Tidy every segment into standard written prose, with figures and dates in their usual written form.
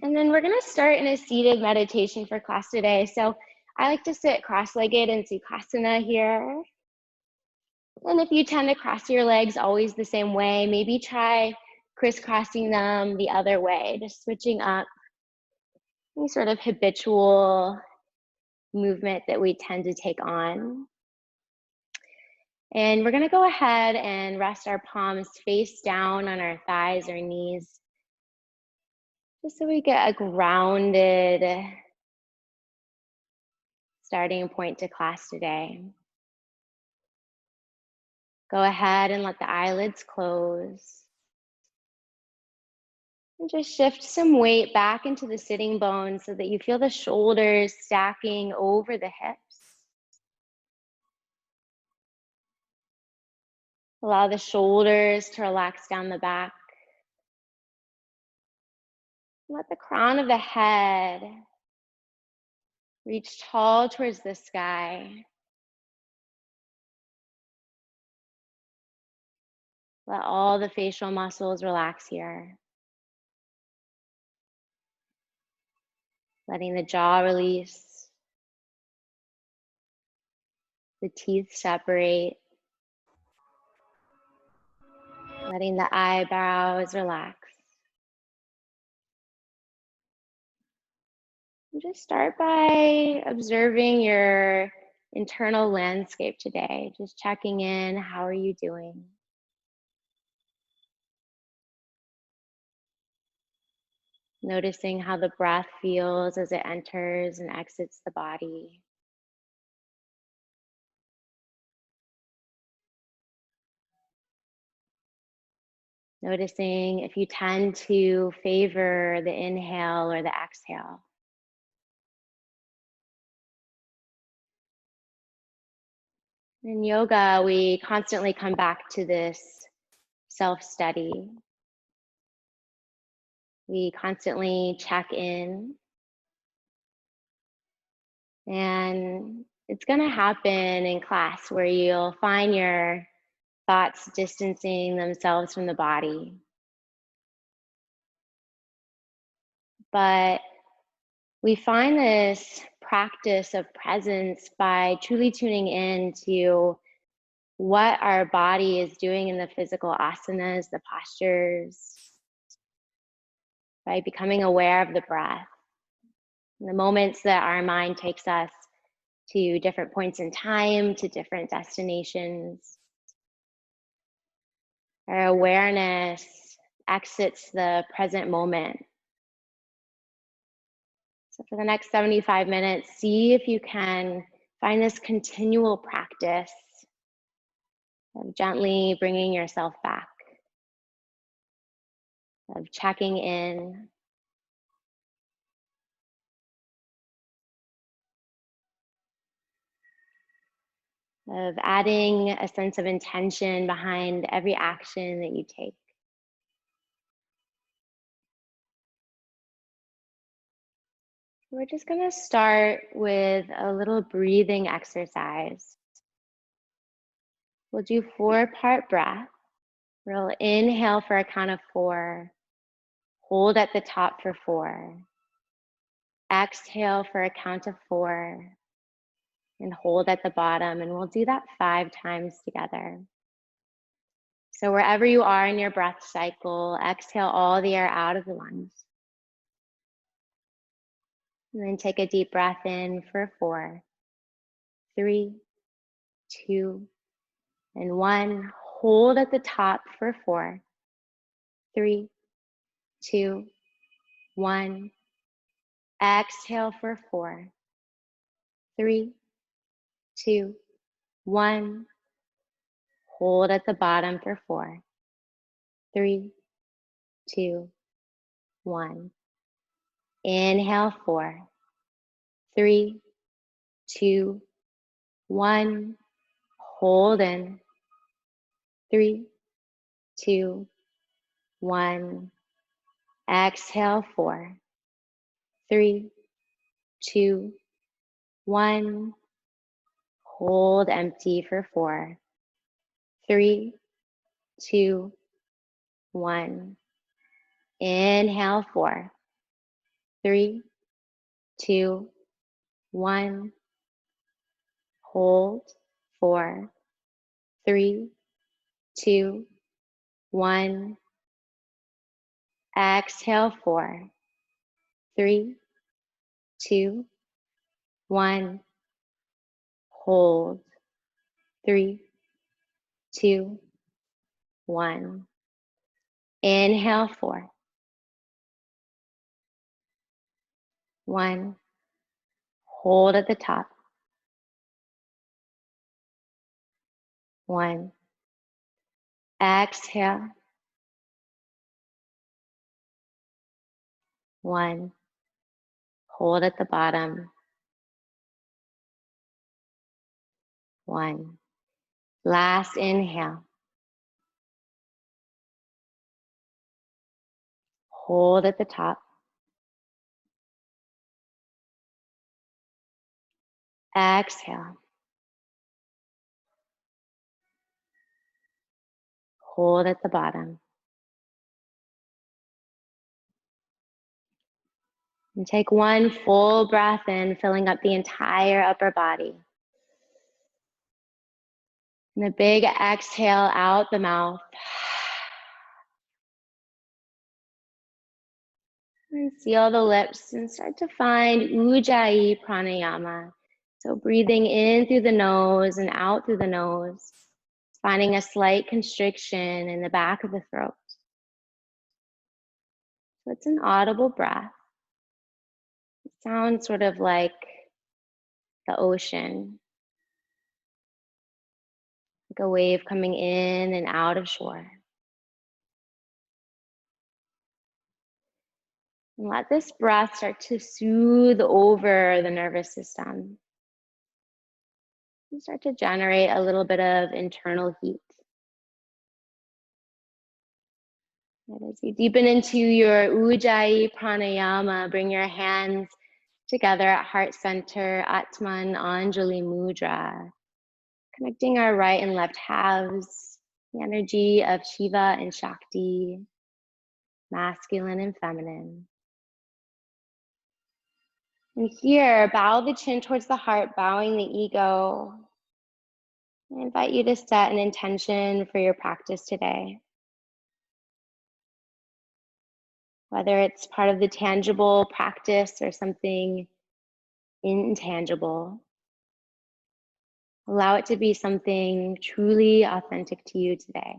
And then we're going to start in a seated meditation for class today. So I like to sit cross-legged in Sukhasana here. And if you tend to cross your legs always the same way, maybe try crisscrossing them the other way, just switching up any sort of habitual movement that we tend to take on. And we're going to go ahead and rest our palms face down on our thighs or knees, just so we get a grounded starting point to class today. Go ahead and let the eyelids close. And just shift some weight back into the sitting bones so that you feel the shoulders stacking over the hips. Allow the shoulders to relax down the back. Let the crown of the head reach tall towards the sky. Let all the facial muscles relax here. Letting the jaw release, the teeth separate, letting the eyebrows relax. And just start by observing your internal landscape today, just checking in. How are you doing? Noticing how the breath feels as it enters and exits the body. Noticing if you tend to favor the inhale or the exhale. In yoga, we constantly come back to this self-study. We constantly check in. And it's going to happen in class where you'll find your thoughts distancing themselves from the body. But we find this practice of presence by truly tuning in to what our body is doing in the physical asanas, the postures, by becoming aware of the breath. The moments that our mind takes us to different points in time, to different destinations. Our awareness exits the present moment. So for the next 75 minutes, see if you can find this continual practice of gently bringing yourself back, of checking in, of adding a sense of intention behind every action that you take. We're just going to start with a little breathing exercise. We'll do 4-part breath. We'll inhale for a count of 4. Hold at the top for 4. Exhale for a count of 4. And hold at the bottom. And we'll do that 5 times together. So wherever you are in your breath cycle, exhale all the air out of the lungs. And then take a deep breath in for 4, 3, 2, and 1. Hold at the top for 4, 3, 2, 1. Exhale for 4, 3, 2, 1. Hold at the bottom for 4, 3, 2, 1. Inhale 4, 3, 2, 1. Hold in 3, 2, 1. Exhale 4, 3, 2, 1. Hold empty for 4, 3, 2, 1. Inhale 4, 3, 2, 1. Hold. 4, 3, 2, 1. Exhale. 4, 3, 2, 1. Hold. 3, 2, 1. Inhale. 4, 1. Hold at the top. 1. Exhale. 1. Hold at the bottom. 1. Last inhale. Hold at the top. Exhale. Hold at the bottom. And take one full breath in, filling up the entire upper body. And a big exhale out the mouth. And seal the lips and start to find Ujjayi pranayama. So breathing in through the nose and out through the nose, finding a slight constriction in the back of the throat. So it's an audible breath. It sounds sort of like the ocean, like a wave coming in and out of shore. And let this breath start to soothe over the nervous system. And start to generate a little bit of internal heat. And as you deepen into your Ujjayi pranayama, bring your hands together at heart center, Atman Anjali Mudra, connecting our right and left halves, the energy of Shiva and Shakti, masculine and feminine. And here, bow the chin towards the heart, bowing the ego. I invite you to set an intention for your practice today. Whether it's part of the tangible practice or something intangible, allow it to be something truly authentic to you today.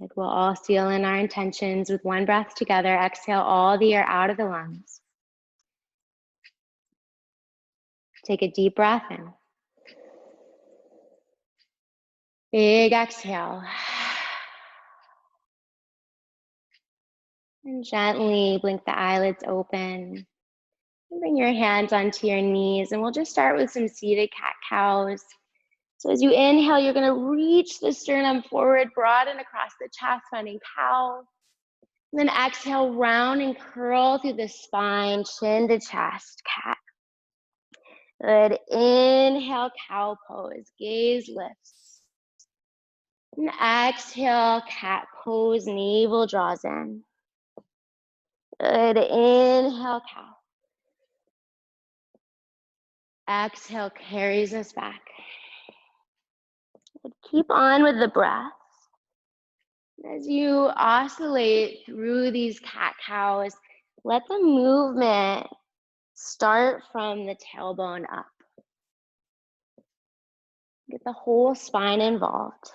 And we'll all seal in our intentions with one breath together. Exhale all the air out of the lungs. Take a deep breath in. Big exhale. And gently blink the eyelids open. And bring your hands onto your knees. And we'll just start with some seated cat-cows. So as you inhale, you're going to reach the sternum forward, broaden across the chest, finding cow. And then exhale, round and curl through the spine, chin to chest, cat. Good. Inhale, cow pose, gaze lifts. And exhale, cat pose, navel draws in. Good. Inhale, cow. Exhale, carries us back. Good. Keep on with the breath. As you oscillate through these cat-cows, let the movement start from the tailbone up. Get the whole spine involved.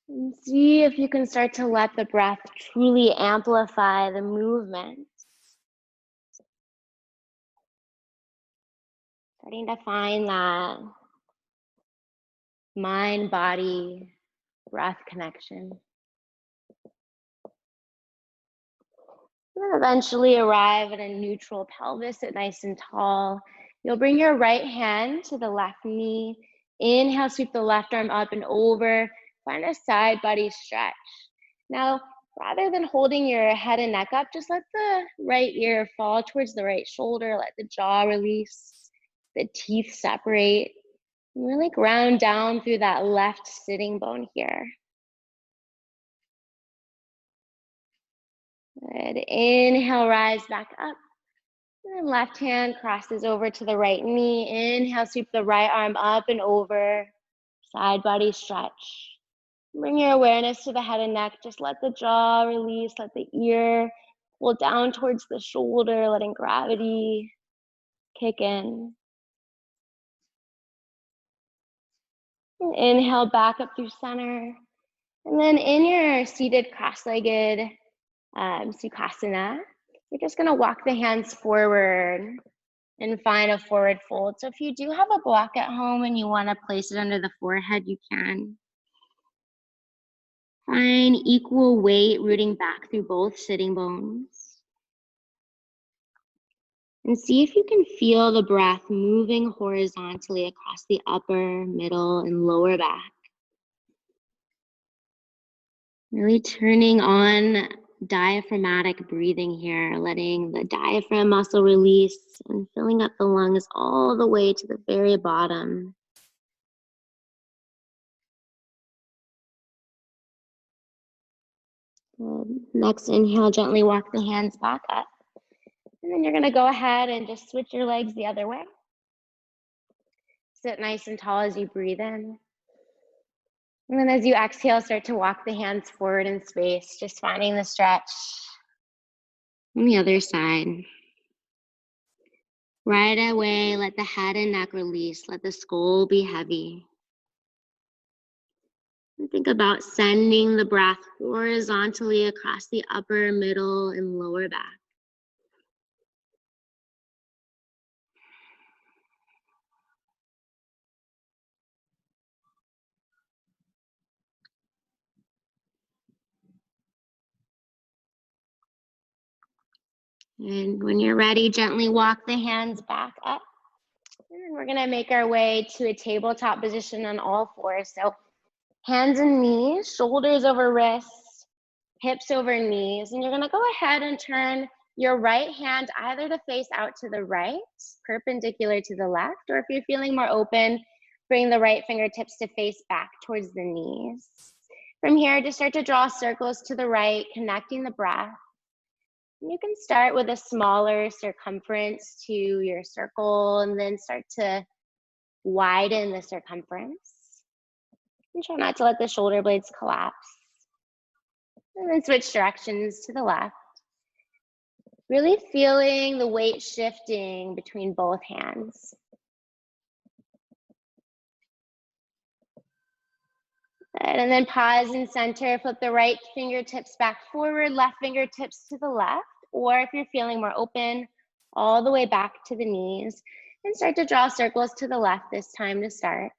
And see if you can start to let the breath truly amplify the movement. Starting to find that mind-body breath connection. And then eventually arrive at a neutral pelvis, sit nice and tall. You'll bring your right hand to the left knee. Inhale, sweep the left arm up and over. Find a side body stretch. Now, rather than holding your head and neck up, just let the right ear fall towards the right shoulder. Let the jaw release, the teeth separate. Really ground down through that left sitting bone here. Good. Inhale, rise back up. And then left hand crosses over to the right knee. Inhale, sweep the right arm up and over. Side body stretch. Bring your awareness to the head and neck. Just let the jaw release, let the ear pull down towards the shoulder, letting gravity kick in. And inhale back up through center. And then in your seated cross-legged Sukhasana, you're just gonna walk the hands forward and find a forward fold. So if you do have a block at home and you wanna place it under the forehead, you can. Find equal weight rooting back through both sitting bones. And see if you can feel the breath moving horizontally across the upper, middle, and lower back. Really turning on diaphragmatic breathing here, letting the diaphragm muscle release and filling up the lungs all the way to the very bottom. Good. Next inhale, gently walk the hands back up. And then you're gonna go ahead and just switch your legs the other way. Sit nice and tall as you breathe in. And then as you exhale, start to walk the hands forward in space, just finding the stretch. On the other side. Right away, let the head and neck release. Let the skull be heavy. And think about sending the breath horizontally across the upper, middle, and lower back. And when you're ready, gently walk the hands back up. And we're gonna make our way to a tabletop position on all fours. So hands and knees, shoulders over wrists, hips over knees. And you're gonna go ahead and turn your right hand either to face out to the right, perpendicular to the left, or if you're feeling more open, bring the right fingertips to face back towards the knees. From here, just start to draw circles to the right, connecting the breath. And you can start with a smaller circumference to your circle and then start to widen the circumference. And try not to let the shoulder blades collapse. And then switch directions to the left. Really feeling the weight shifting between both hands. Good. And then pause and center, flip the right fingertips back forward, left fingertips to the left, or if you're feeling more open, all the way back to the knees, and start to draw circles to the left this time to start.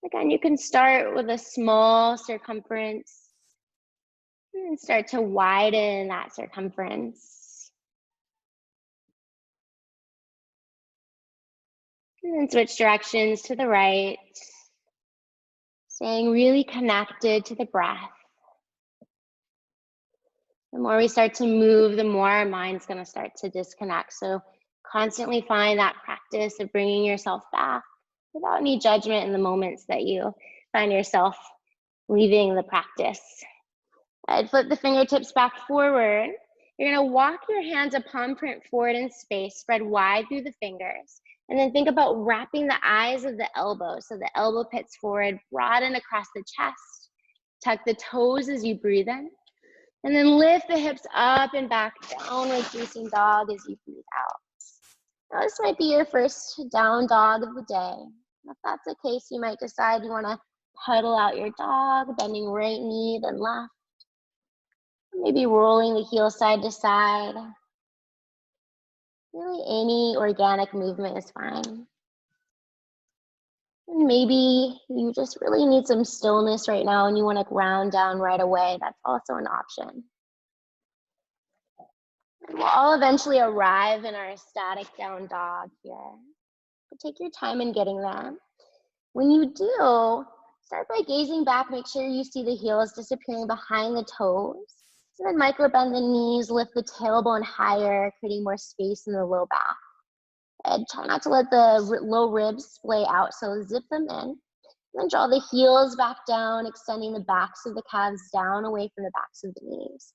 Again, you can start with a small circumference and start to widen that circumference. And then switch directions to the right, staying really connected to the breath. The more we start to move, the more our mind's gonna start to disconnect. So constantly find that practice of bringing yourself back without any judgment in the moments that you find yourself leaving the practice. I'd flip the fingertips back forward. You're gonna walk your hands a palm print forward in space, spread wide through the fingers. And then think about wrapping the eyes of the elbows. So the elbow pits forward, broaden across the chest. Tuck the toes as you breathe in. And then lift the hips up and back, downward facing dog as you breathe out. Now this might be your first down dog of the day. If that's the case, you might decide you wanna pedal out your dog, bending right knee, then left. Maybe rolling the heel side to side. Really any organic movement is fine. And maybe you just really need some stillness right now and you want to ground down right away. That's also an option. And we'll all eventually arrive in our static down dog here. But take your time in getting there. When you do, start by gazing back. Make sure you see the heels disappearing behind the toes. And then micro bend the knees, lift the tailbone higher, creating more space in the low back. And try not to let the low ribs splay out, so zip them in. Then draw the heels back down, extending the backs of the calves down away from the backs of the knees.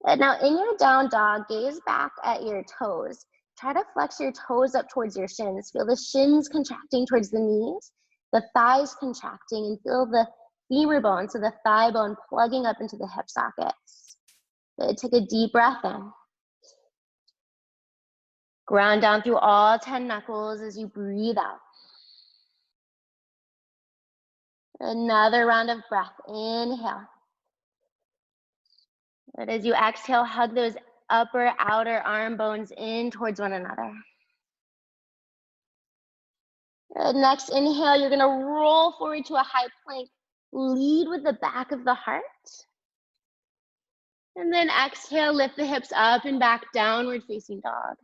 And now in your down dog, gaze back at your toes. Try to flex your toes up towards your shins. Feel the shins contracting towards the knees, the thighs contracting, and feel the femur bone, so the thigh bone plugging up into the hip sockets. Good. Take a deep breath in. Ground down through all 10 knuckles as you breathe out. Another round of breath. Inhale. And as you exhale, hug those upper, outer arm bones in towards one another. And next inhale, you're gonna roll forward to a high plank. Lead with the back of the heart. And then exhale, lift the hips up and back, downward facing dog.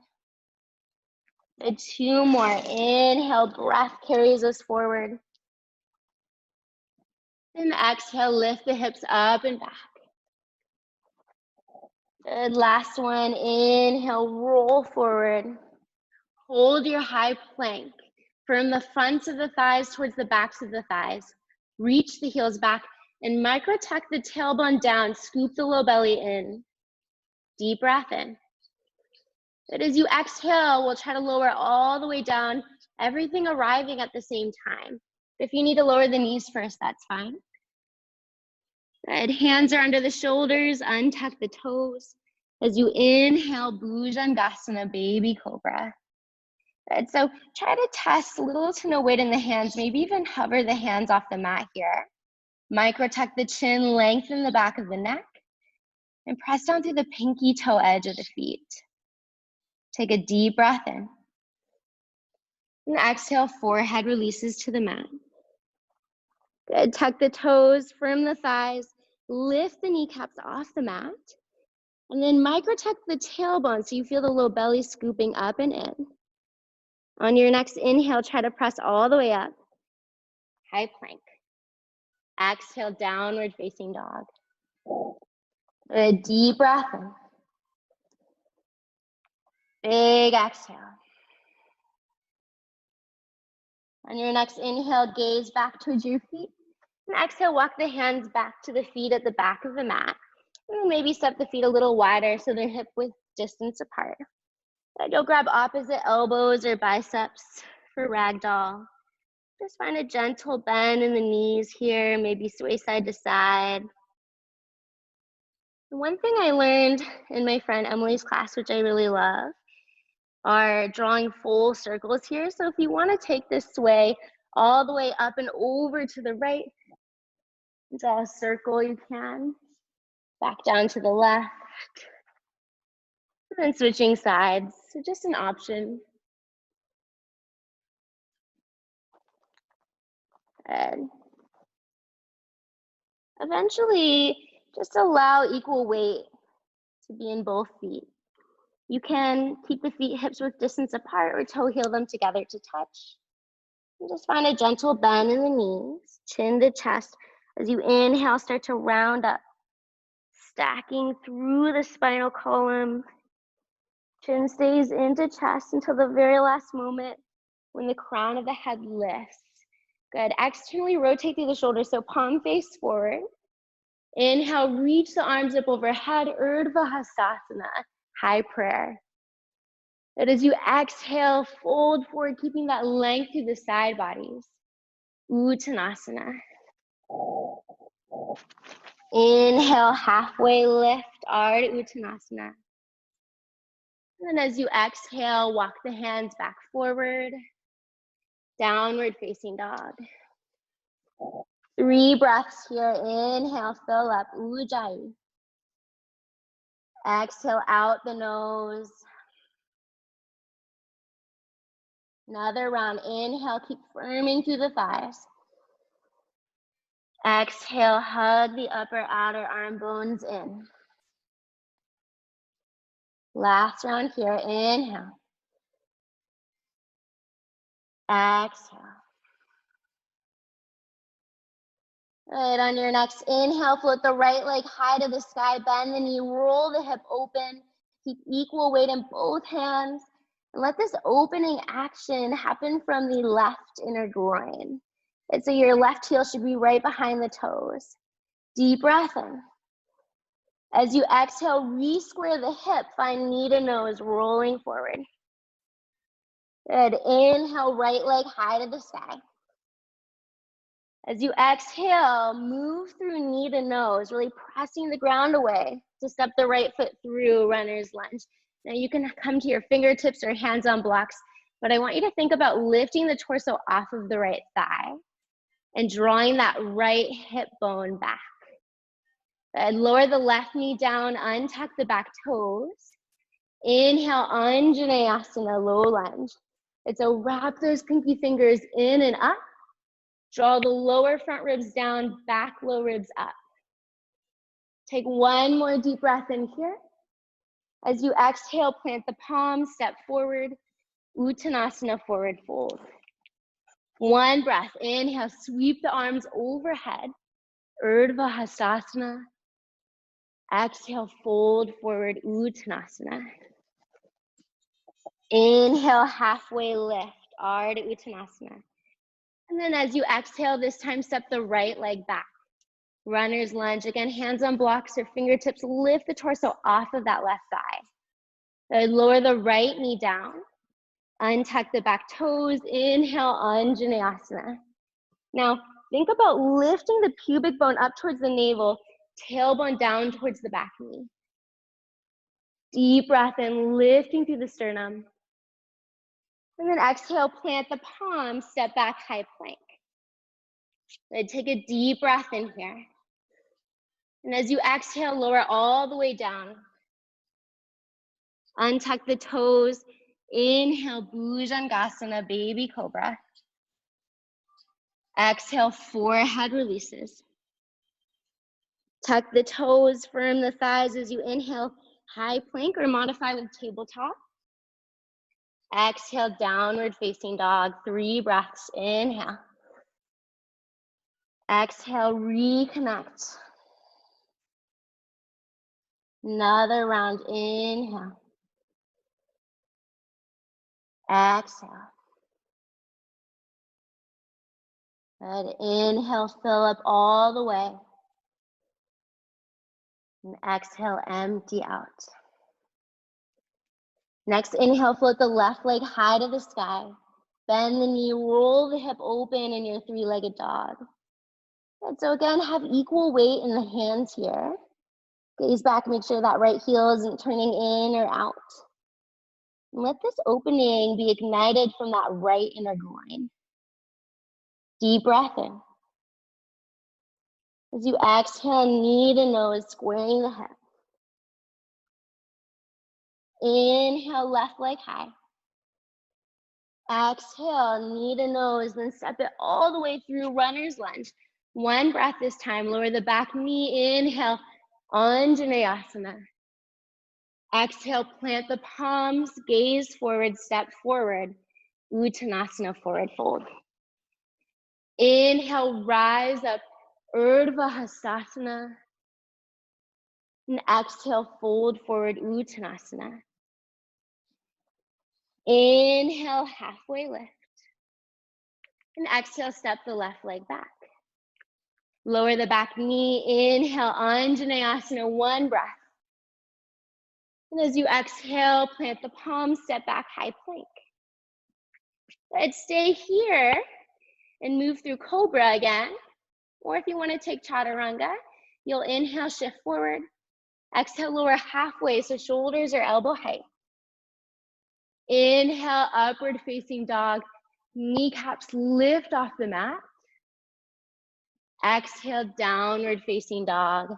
And 2 more. Inhale, breath carries us forward. And exhale, lift the hips up and back. Good, last one. Inhale, roll forward. Hold your high plank. From the fronts of the thighs towards the backs of the thighs. Reach the heels back and micro tuck the tailbone down. Scoop the low belly in. Deep breath in. But as you exhale, we'll try to lower all the way down, everything arriving at the same time. If you need to lower the knees first, that's fine. Good. Hands are under the shoulders, untuck the toes. As you inhale, bhujapidasana, baby cobra. Good. So try to test little to no weight in the hands, maybe even hover the hands off the mat here. Micro tuck the chin, lengthen the back of the neck, and press down through the pinky toe edge of the feet. Take a deep breath in. And exhale, forehead releases to the mat. Good. Tuck the toes, firm the thighs, lift the kneecaps off the mat, and then micro tuck the tailbone so you feel the low belly scooping up and in. On your next inhale, try to press all the way up. High plank. Exhale, downward facing dog. A deep breath in. Big exhale. On your next inhale, gaze back towards your feet. And exhale, walk the hands back to the feet at the back of the mat. And maybe step the feet a little wider so they're hip width distance apart. And you'll grab opposite elbows or biceps for ragdoll. Just find a gentle bend in the knees here, maybe sway side to side. And one thing I learned in my friend Emily's class, which I really love, are drawing full circles here. So if you want to take this sway all the way up and over to the right, draw a circle you can. Back down to the left. And then switching sides, so just an option. And eventually, just allow equal weight to be in both feet. You can keep the feet hips width distance apart or toe heel them together to touch. And just find a gentle bend in the knees, chin to chest. As you inhale, start to round up, stacking through the spinal column. Chin stays into chest until the very last moment when the crown of the head lifts. Good. Externally rotate through the shoulders, so palm face forward. Inhale, reach the arms up overhead, Urdhva Hastasana, high prayer. And as you exhale, fold forward, keeping that length through the side bodies. Uttanasana. Inhale, halfway lift, Ardha Uttanasana. And then as you exhale, walk the hands back forward. Downward facing dog. 3 breaths here. Inhale, fill up, Ujjayi. Exhale out the nose. Another round. Inhale, keep firming through the thighs. Exhale, hug the upper outer arm bones in. Last round here. Inhale. Exhale. Good. On your next inhale, float the right leg high to the sky, bend the knee, roll the hip open. Keep equal weight in both hands. And let this opening action happen from the left inner groin. And so your left heel should be right behind the toes. Deep breath in. As you exhale, re-square the hip, find knee to nose, rolling forward. Good, inhale, right leg high to the sky. As you exhale, move through knee to nose, really pressing the ground away to step the right foot through runner's lunge. Now you can come to your fingertips or hands on blocks, but I want you to think about lifting the torso off of the right thigh and drawing that right hip bone back. And lower the left knee down, untuck the back toes. Inhale, Anjaneyasana, low lunge. And so wrap those pinky fingers in and up. Draw the lower front ribs down, back low ribs up. Take one more deep breath in here. As you exhale, plant the palms, step forward, Uttanasana, forward fold. One breath, inhale, sweep the arms overhead, Urdhva Hastasana. Exhale, fold forward, Uttanasana. Inhale, halfway lift, Ardha Uttanasana. And then as you exhale, this time step the right leg back. Runner's lunge. Again, hands on blocks or fingertips. Lift the torso off of that left thigh. Lower the right knee down. Untuck the back toes. Inhale, Anjaneyasana. Now, think about lifting the pubic bone up towards the navel, tailbone down towards the back knee. Deep breath in, lifting through the sternum. And then exhale, plant the palms, step back, high plank. Good, take a deep breath in here. And as you exhale, lower all the way down. Untuck the toes. Inhale, Bhujangasana, baby cobra. Exhale, forehead releases. Tuck the toes, firm the thighs as you inhale, high plank or modify with tabletop. Exhale, downward facing dog, 3 breaths, inhale. Exhale, reconnect. Another round, inhale. Exhale. Good, inhale, fill up all the way. And exhale, empty out. Next, inhale, float the left leg high to the sky. Bend the knee, roll the hip open in your 3-legged dog. And so again, have equal weight in the hands here. Gaze back, make sure that right heel isn't turning in or out. And let this opening be ignited from that right inner groin. Deep breath in. As you exhale, knee to nose, squaring the hip. Inhale, left leg high. Exhale, knee to nose, then step it all the way through runner's lunge. One breath this time, lower the back knee, inhale, Anjaneyasana. Exhale, plant the palms, gaze forward, step forward, Uttanasana, forward fold. Inhale, rise up, Urdhva Hastasana. And exhale, fold forward, Uttanasana. Inhale, halfway lift. And exhale, step the left leg back. Lower the back knee, inhale, Anjaneyasana, 1 breath. And as you exhale, plant the palms, step back, high plank. Let's stay here and move through cobra again. Or if you want to take chaturanga, you'll inhale, shift forward. Exhale, lower halfway, so shoulders are elbow height. Inhale, upward facing dog. Kneecaps lift off the mat. Exhale, downward facing dog.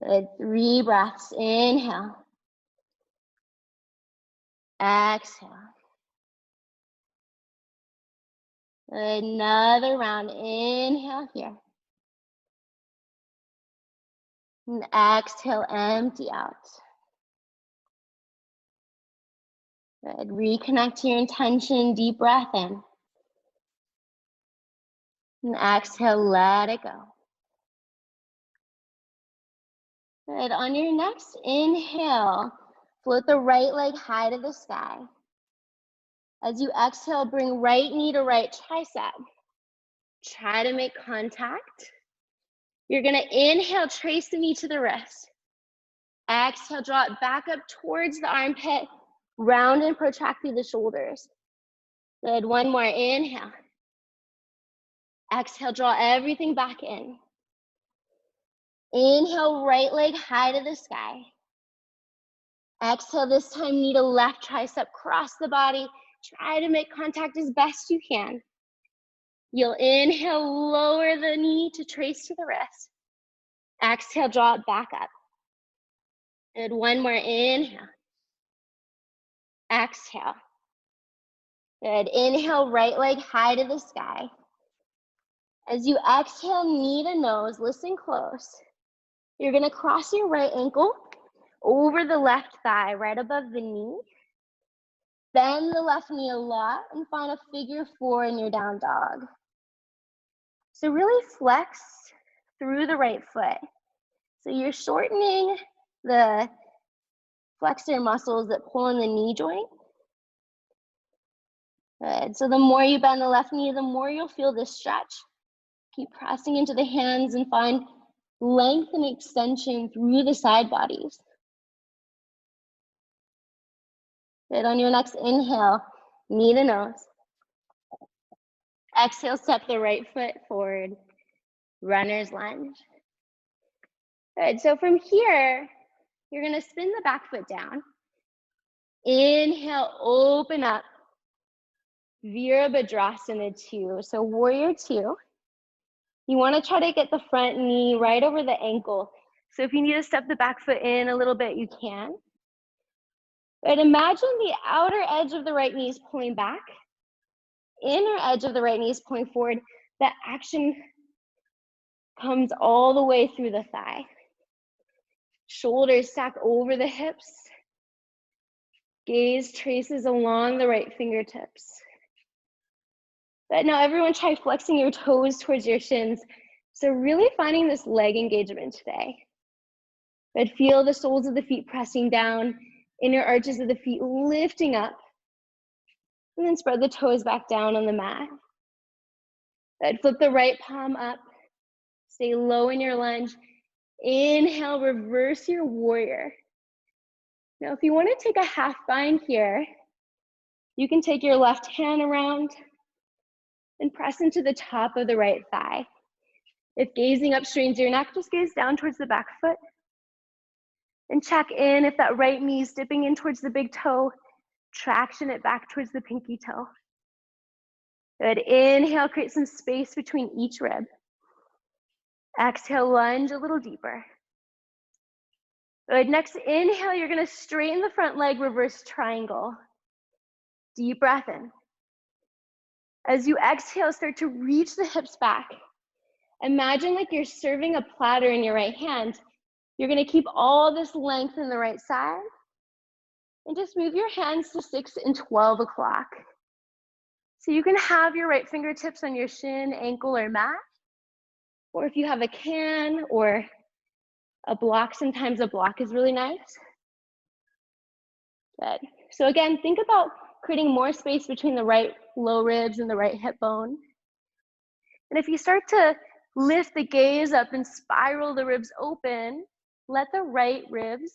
Good, 3 breaths. Inhale. Exhale. Another round. Inhale here. And exhale, empty out. Good. Reconnect to your intention. Deep breath in. And exhale, let it go. Good. On your next inhale, Float the right leg high to the sky. As you exhale, bring right knee to right tricep. Try to make contact. You're gonna inhale, trace the knee to the wrist. Exhale, draw it back up towards the armpit. Round and protract through the shoulders. Good, one more, inhale. Exhale, draw everything back in. Inhale, right leg high to the sky. Exhale, this time knee to left tricep, cross the body. Try to make contact as best you can. You'll inhale, lower the knee to trace to the wrist. Exhale, draw it back up. Good, one more, inhale. Exhale. Good, inhale, right leg high to the sky. As you exhale, knee to nose, listen close. You're gonna cross your right ankle over the left thigh, right above the knee. Bend the left knee a lot and find a figure 4 in your down dog. So really flex through the right foot. So you're shortening the flexor muscles that pull in the knee joint. Good, so the more you bend the left knee, the more you'll feel this stretch. Keep pressing into the hands and find length and extension through the side bodies. Good, on your next inhale, knee to nose. Exhale, step the right foot forward, runner's lunge. Good, so from here, you're gonna spin the back foot down. Inhale, open up, Virabhadrasana 2, so warrior 2. You wanna try to get the front knee right over the ankle. So if you need to step the back foot in a little bit, you can. But imagine the outer edge of the right knee is pulling back, inner edge of the right knee is pulling forward. That action comes all the way through the thigh. Shoulders stack over the hips. Gaze traces along the right fingertips. But now everyone try flexing your toes towards your shins. So really finding this leg engagement today. But feel the soles of the feet pressing down, inner arches of the feet lifting up. And then spread the toes back down on the mat. But flip the right palm up. Stay low in your lunge. Inhale, reverse your warrior. Now, if you want to take a half bind here, you can take your left hand around and press into the top of the right thigh. If gazing up strains your neck, just gaze down towards the back foot. And check in if that right knee is dipping in towards the big toe, traction it back towards the pinky toe. Good, inhale, create some space between each rib. Exhale, lunge a little deeper. Good, next inhale, you're gonna straighten the front leg, reverse triangle. Deep breath in. As you exhale, start to reach the hips back. Imagine like you're serving a platter in your right hand. You're gonna keep all this length in the right side. And just move your hands to 6 and 12 o'clock. So you can have your right fingertips on your shin, ankle, or mat. Or if you have a can or a block, sometimes a block is really nice. Good. So again, think about creating more space between the right low ribs and the right hip bone. And if you start to lift the gaze up and spiral the ribs open, let the right ribs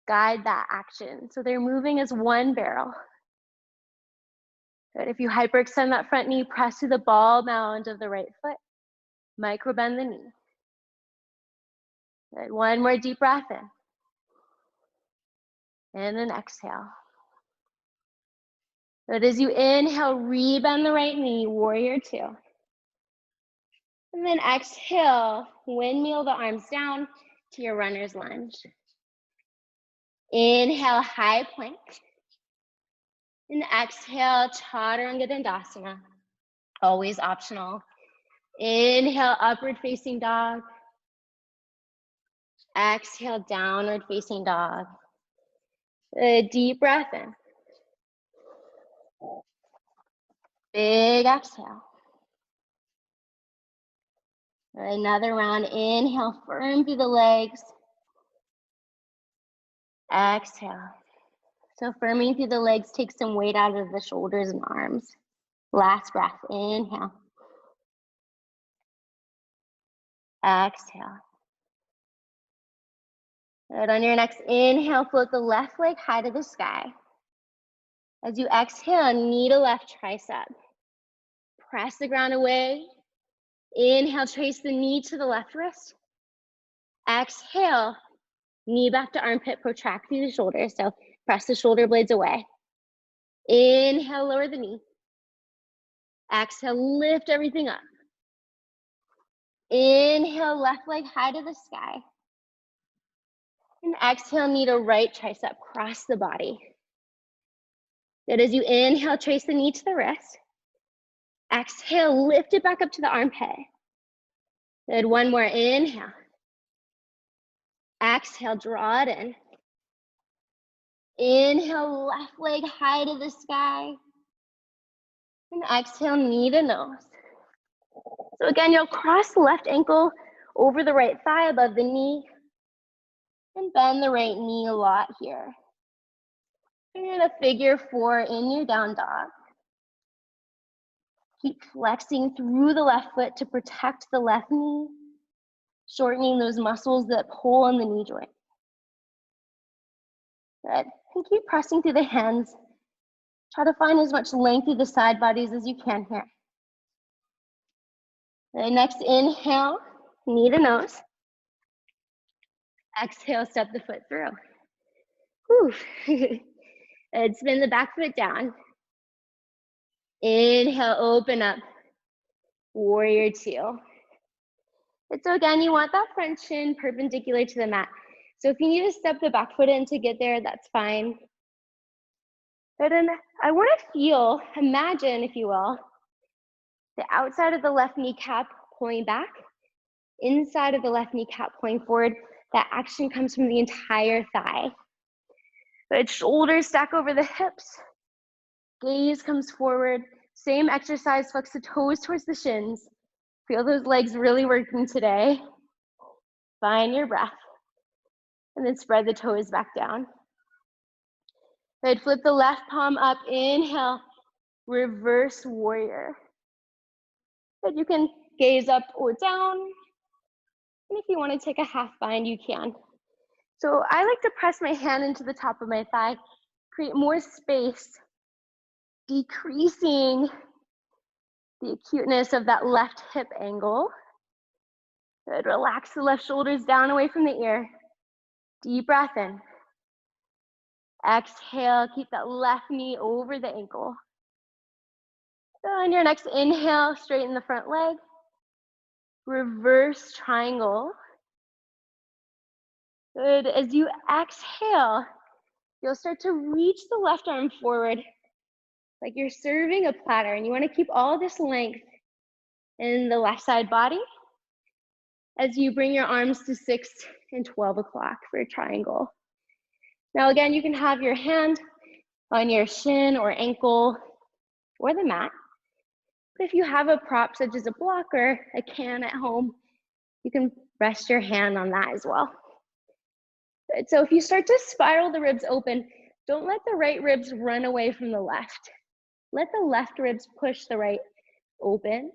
guide that action. So they're moving as one barrel. Good. If you hyperextend that front knee, press to the ball mound of the right foot. Micro bend the knee. Good. One more deep breath in. And then exhale. Good. As you inhale, rebend the right knee, warrior 2. And then exhale, windmill the arms down to your runner's lunge. Inhale, high plank. And exhale, chaturanga dandasana. Always optional. Inhale, upward facing dog. Exhale, downward facing dog. A deep breath in. Big exhale. Another round. Inhale, firm through the legs. Exhale. So firming through the legs, take some weight out of the shoulders and arms. Last breath, inhale. Exhale. Good. On your next inhale, float the left leg high to the sky. As you exhale, knee to left tricep. Press the ground away. Inhale, trace the knee to the left wrist. Exhale, knee back to armpit, protract through the shoulders. So press the shoulder blades away. Inhale, lower the knee. Exhale, lift everything up. Inhale, left leg high to the sky. And exhale, knee to right tricep, cross the body. Good. As you inhale, trace the knee to the wrist. Exhale, lift it back up to the armpit. Good. One more. Inhale. Exhale, draw it in. Inhale, left leg high to the sky. And exhale, knee to nose. So again, you'll cross the left ankle over the right thigh above the knee and bend the right knee a lot here. You're in a figure 4 in your down dog. Keep flexing through the left foot to protect the left knee, shortening those muscles that pull on the knee joint. Good. And keep pressing through the hands. Try to find as much length through the side bodies as you can here. The next inhale, knee to nose. Exhale, step the foot through. Whew. And spin the back foot down. Inhale, open up. Warrior 2. And so again, you want that front shin perpendicular to the mat. So if you need to step the back foot in to get there, that's fine. But then I want to imagine, if you will, the outside of the left kneecap pulling back, inside of the left kneecap pulling forward. That action comes from the entire thigh. But shoulders stack over the hips, gaze comes forward. Same exercise, flex the toes towards the shins. Feel those legs really working today. Find your breath. And then spread the toes back down. Good. Flip the left palm up. Inhale. Reverse warrior. Good. You can gaze up or down. And if you want to take a half bind, you can. So I like to press my hand into the top of my thigh, create more space, decreasing the acuteness of that left hip angle. Good. Relax the left shoulders down away from the ear. Deep breath in. Exhale, keep that left knee over the ankle. So on your next inhale, straighten the front leg. Reverse triangle. Good. As you exhale, you'll start to reach the left arm forward like you're serving a platter, and you want to keep all this length in the left side body as you bring your arms to 6 and 12 o'clock for a triangle. Now again, you can have your hand on your shin or ankle or the mat. But if you have a prop such as a block or a can at home, you can rest your hand on that as well. Good. So if you start to spiral the ribs open, don't let the right ribs run away from the left. Let the left ribs push the right open.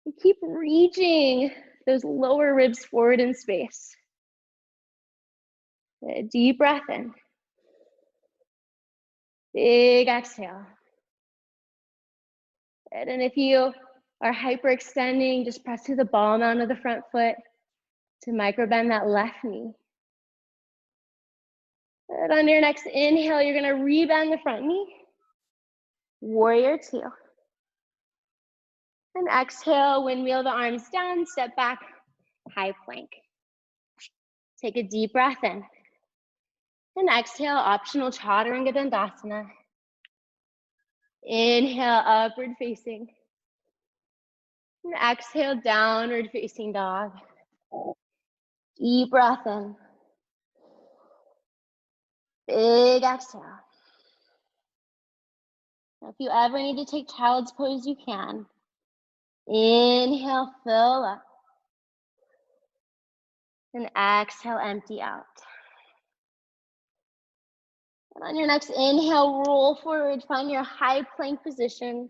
And keep reaching those lower ribs forward in space. A deep breath in. Big exhale. Good. And if you are hyperextending, just press through the ball mound of the front foot to micro bend that left knee. Good. On your next inhale, you're going to rebend the front knee. Warrior 2. And exhale, windmill the arms down, step back, high plank. Take a deep breath in. And exhale, optional chaturanga dandasana. Inhale, upward facing. And exhale, downward facing dog. Deep breath in. Big exhale. Now, if you ever need to take child's pose, you can. Inhale, fill up. And exhale, empty out. On your next inhale, roll forward, find your high plank position.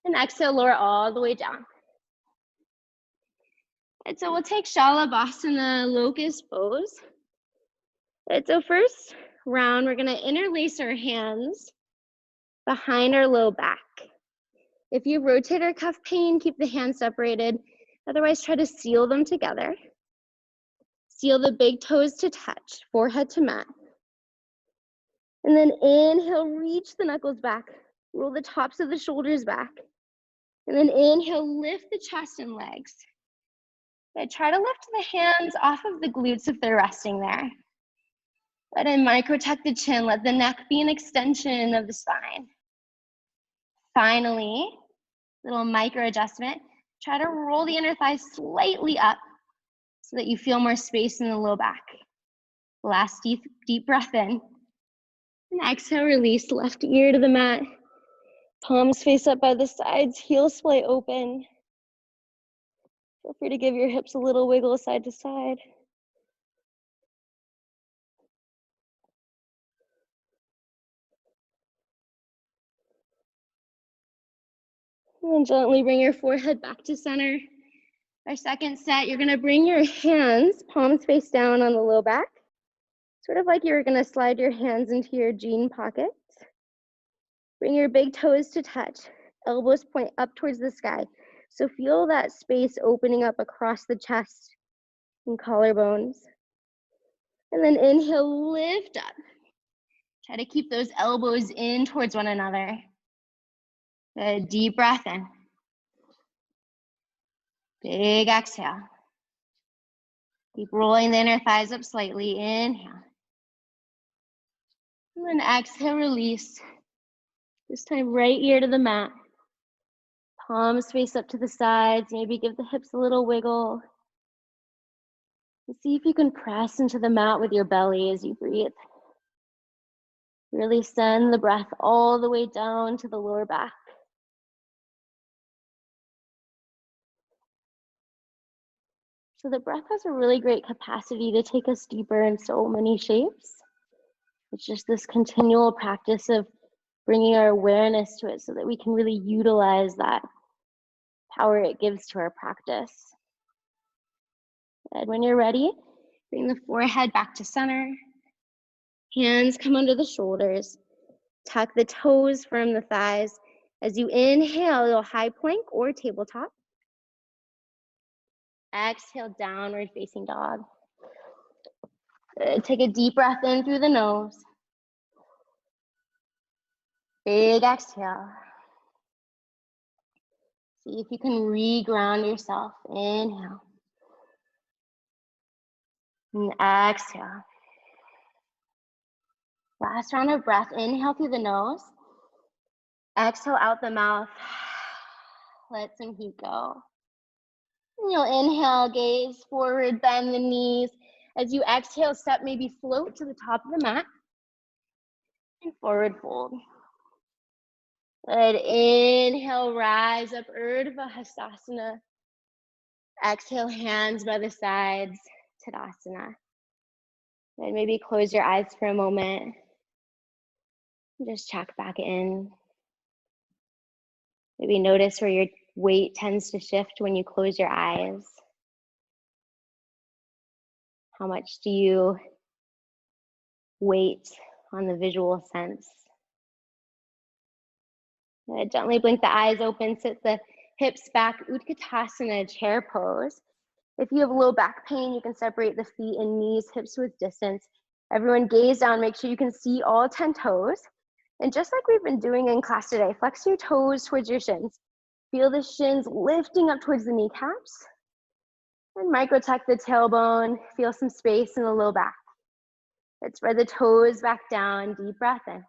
And exhale, lower all the way down. And so we'll take Shalabhasana, locust pose. And so first round, we're gonna interlace our hands behind our low back. If you have rotator cuff pain, keep the hands separated. Otherwise, try to seal them together. Seal the big toes to touch, forehead to mat. And then inhale, reach the knuckles back. Roll the tops of the shoulders back. And then inhale, lift the chest and legs. Okay, try to lift the hands off of the glutes if they're resting there. Let it micro-tuck the chin. Let the neck be an extension of the spine. Finally, little micro adjustment. Try to roll the inner thighs slightly up so that you feel more space in the low back. Last deep breath in. And exhale, release left ear to the mat. Palms face up by the sides, heels splay open. Feel free to give your hips a little wiggle side to side. And then gently bring your forehead back to center. Our second set, you're gonna bring your hands, palms face down on the low back, sort of like you're gonna slide your hands into your jean pockets. Bring your big toes to touch, elbows point up towards the sky. So feel that space opening up across the chest and collarbones. And then inhale, lift up. Try to keep those elbows in towards one another. Good, deep breath in. Big exhale. Keep rolling the inner thighs up slightly. Inhale. And then exhale, release. This time, right ear to the mat. Palms face up to the sides. Maybe give the hips a little wiggle. And see if you can press into the mat with your belly as you breathe. Really send the breath all the way down to the lower back. So the breath has a really great capacity to take us deeper in so many shapes. It's just this continual practice of bringing our awareness to it so that we can really utilize that power it gives to our practice. And when you're ready, bring the forehead back to center. Hands come under the shoulders. Tuck the toes from the thighs. As you inhale, you'll high plank or tabletop. Exhale, downward facing dog. Good. Take a deep breath in through the nose. Big exhale. See if you can re-ground yourself. Inhale. And exhale. Last round of breath. Inhale through the nose. Exhale out the mouth. Let some heat go. And you'll inhale, gaze forward, bend the knees. As you exhale, step maybe float to the top of the mat. And forward fold. Good. Inhale, rise up, Urdhva Hastasana. Exhale, hands by the sides, Tadasana. And maybe close your eyes for a moment. Just check back in. Maybe notice where your weight tends to shift when you close your eyes. How much do you weight on the visual sense? Gently blink the eyes open, sit the hips back, Utkatasana, chair pose. If you have low back pain, you can separate the feet and knees, hips with distance. Everyone gaze down, make sure you can see all 10 toes. And just like we've been doing in class today, flex your toes towards your shins. Feel the shins lifting up towards the kneecaps. And micro tuck the tailbone, feel some space in the low back. Let's spread the toes back down, deep breath in.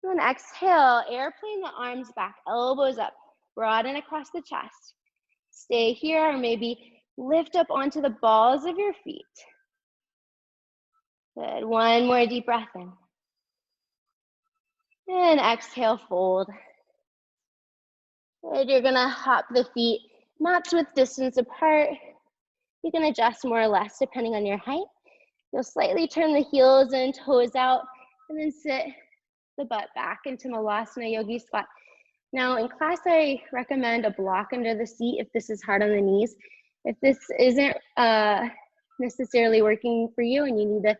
And then exhale, airplane the arms back, elbows up, broaden across the chest. Stay here or maybe lift up onto the balls of your feet. Good, one more deep breath in. And exhale, fold. Good, you're gonna hop the feet, max width distance apart. You can adjust more or less depending on your height. You'll slightly turn the heels and toes out, and then sit the butt back into Malasana Yogi Squat. Now in class, I recommend a block under the seat if this is hard on the knees. If this isn't necessarily working for you and you need to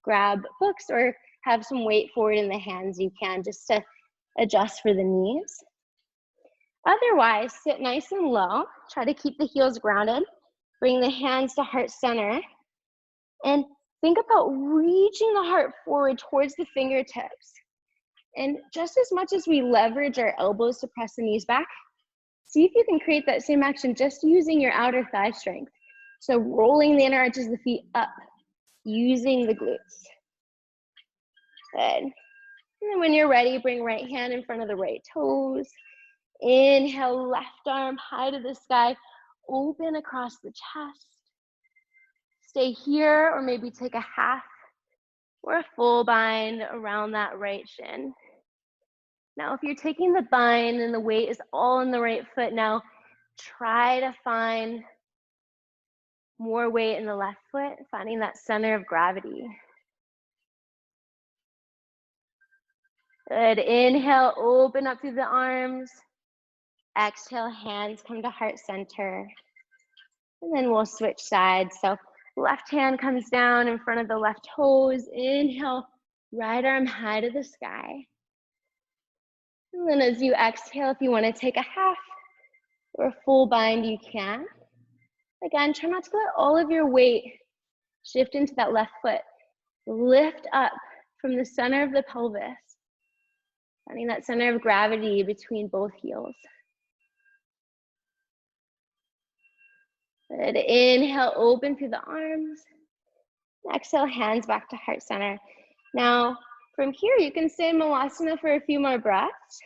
grab books or have some weight forward in the hands, you can, just to adjust for the knees. Otherwise, sit nice and low. Try to keep the heels grounded. Bring the hands to heart center. And think about reaching the heart forward towards the fingertips. And just as much as we leverage our elbows to press the knees back, see if you can create that same action just using your outer thigh strength. So rolling the inner arches of the feet up, using the glutes. Good. And then when you're ready, bring right hand in front of the right toes. Inhale, left arm high to the sky, open across the chest. Stay here, or maybe take a half or a full bind around that right shin. Now, if you're taking the bind and the weight is all in the right foot, now try to find more weight in the left foot, finding that center of gravity. Good. Inhale, open up through the arms. Exhale, hands come to heart center. And then we'll switch sides. So left hand comes down in front of the left toes. Inhale, right arm high to the sky. And then as you exhale, if you want to take a half or a full bind, you can. Again, try not to let all of your weight shift into that left foot. Lift up from the center of the pelvis, finding that center of gravity between both heels. Good. Inhale, open through the arms. Exhale, hands back to heart center. Now, from here, you can stay in Malasana for a few more breaths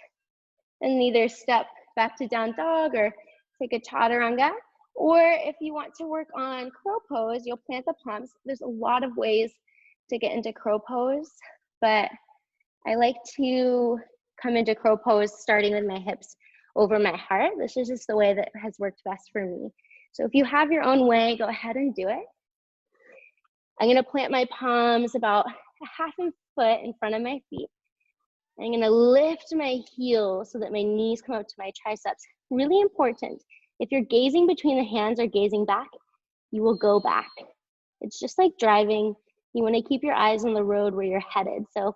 and either step back to down dog or take a chaturanga. Or if you want to work on crow pose, you'll plant the palms. There's a lot of ways to get into crow pose, but I like to come into crow pose starting with my hips over my heart. This is just the way that has worked best for me. So if you have your own way, go ahead and do it. I'm gonna plant my palms about a half a foot in front of my feet. I'm gonna lift my heels so that my knees come up to my triceps. Really important. If you're gazing between the hands or gazing back, you will go back. It's just like driving. You wanna keep your eyes on the road where you're headed. So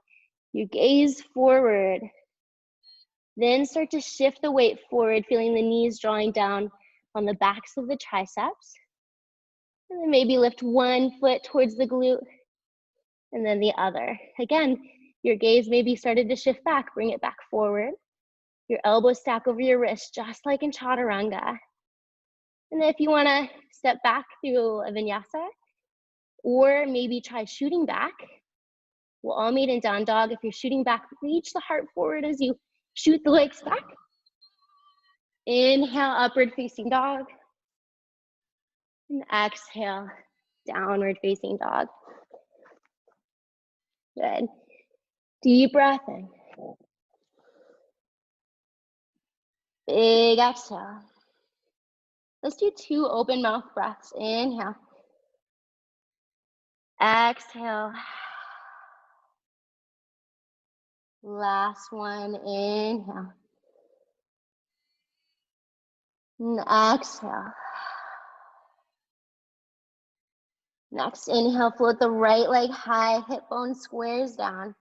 you gaze forward, then start to shift the weight forward, feeling the knees drawing down on the backs of the triceps. And then maybe lift one foot towards the glute and then the other. Again, your gaze maybe started to shift back, bring it back forward. Your elbows stack over your wrist, just like in chaturanga. And then if you wanna step back through a vinyasa, or maybe try shooting back, we'll all meet in down dog. If you're shooting back, reach the heart forward as you shoot the legs back. Inhale, upward facing dog. And exhale, downward facing dog. Good. Deep breath in. Big exhale. Let's do 2 open mouth breaths. Inhale. Exhale. Last one, inhale. And exhale. Next, inhale, float the right leg high, hip bone squares down.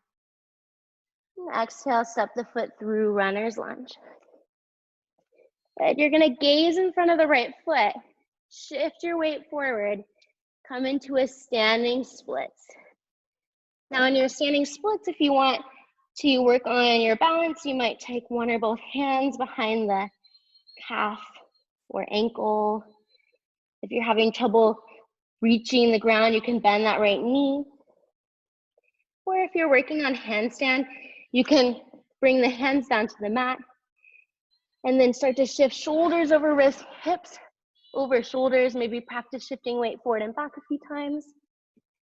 And exhale, step the foot through runner's lunge. Good. You're gonna gaze in front of the right foot, shift your weight forward, come into a standing splits. Now in your standing splits, if you want to work on your balance, you might take one or both hands behind the calf or ankle. If you're having trouble reaching the ground, you can bend that right knee. Or if you're working on handstand, you can bring the hands down to the mat and then start to shift shoulders over wrists, hips over shoulders, maybe practice shifting weight forward and back a few times.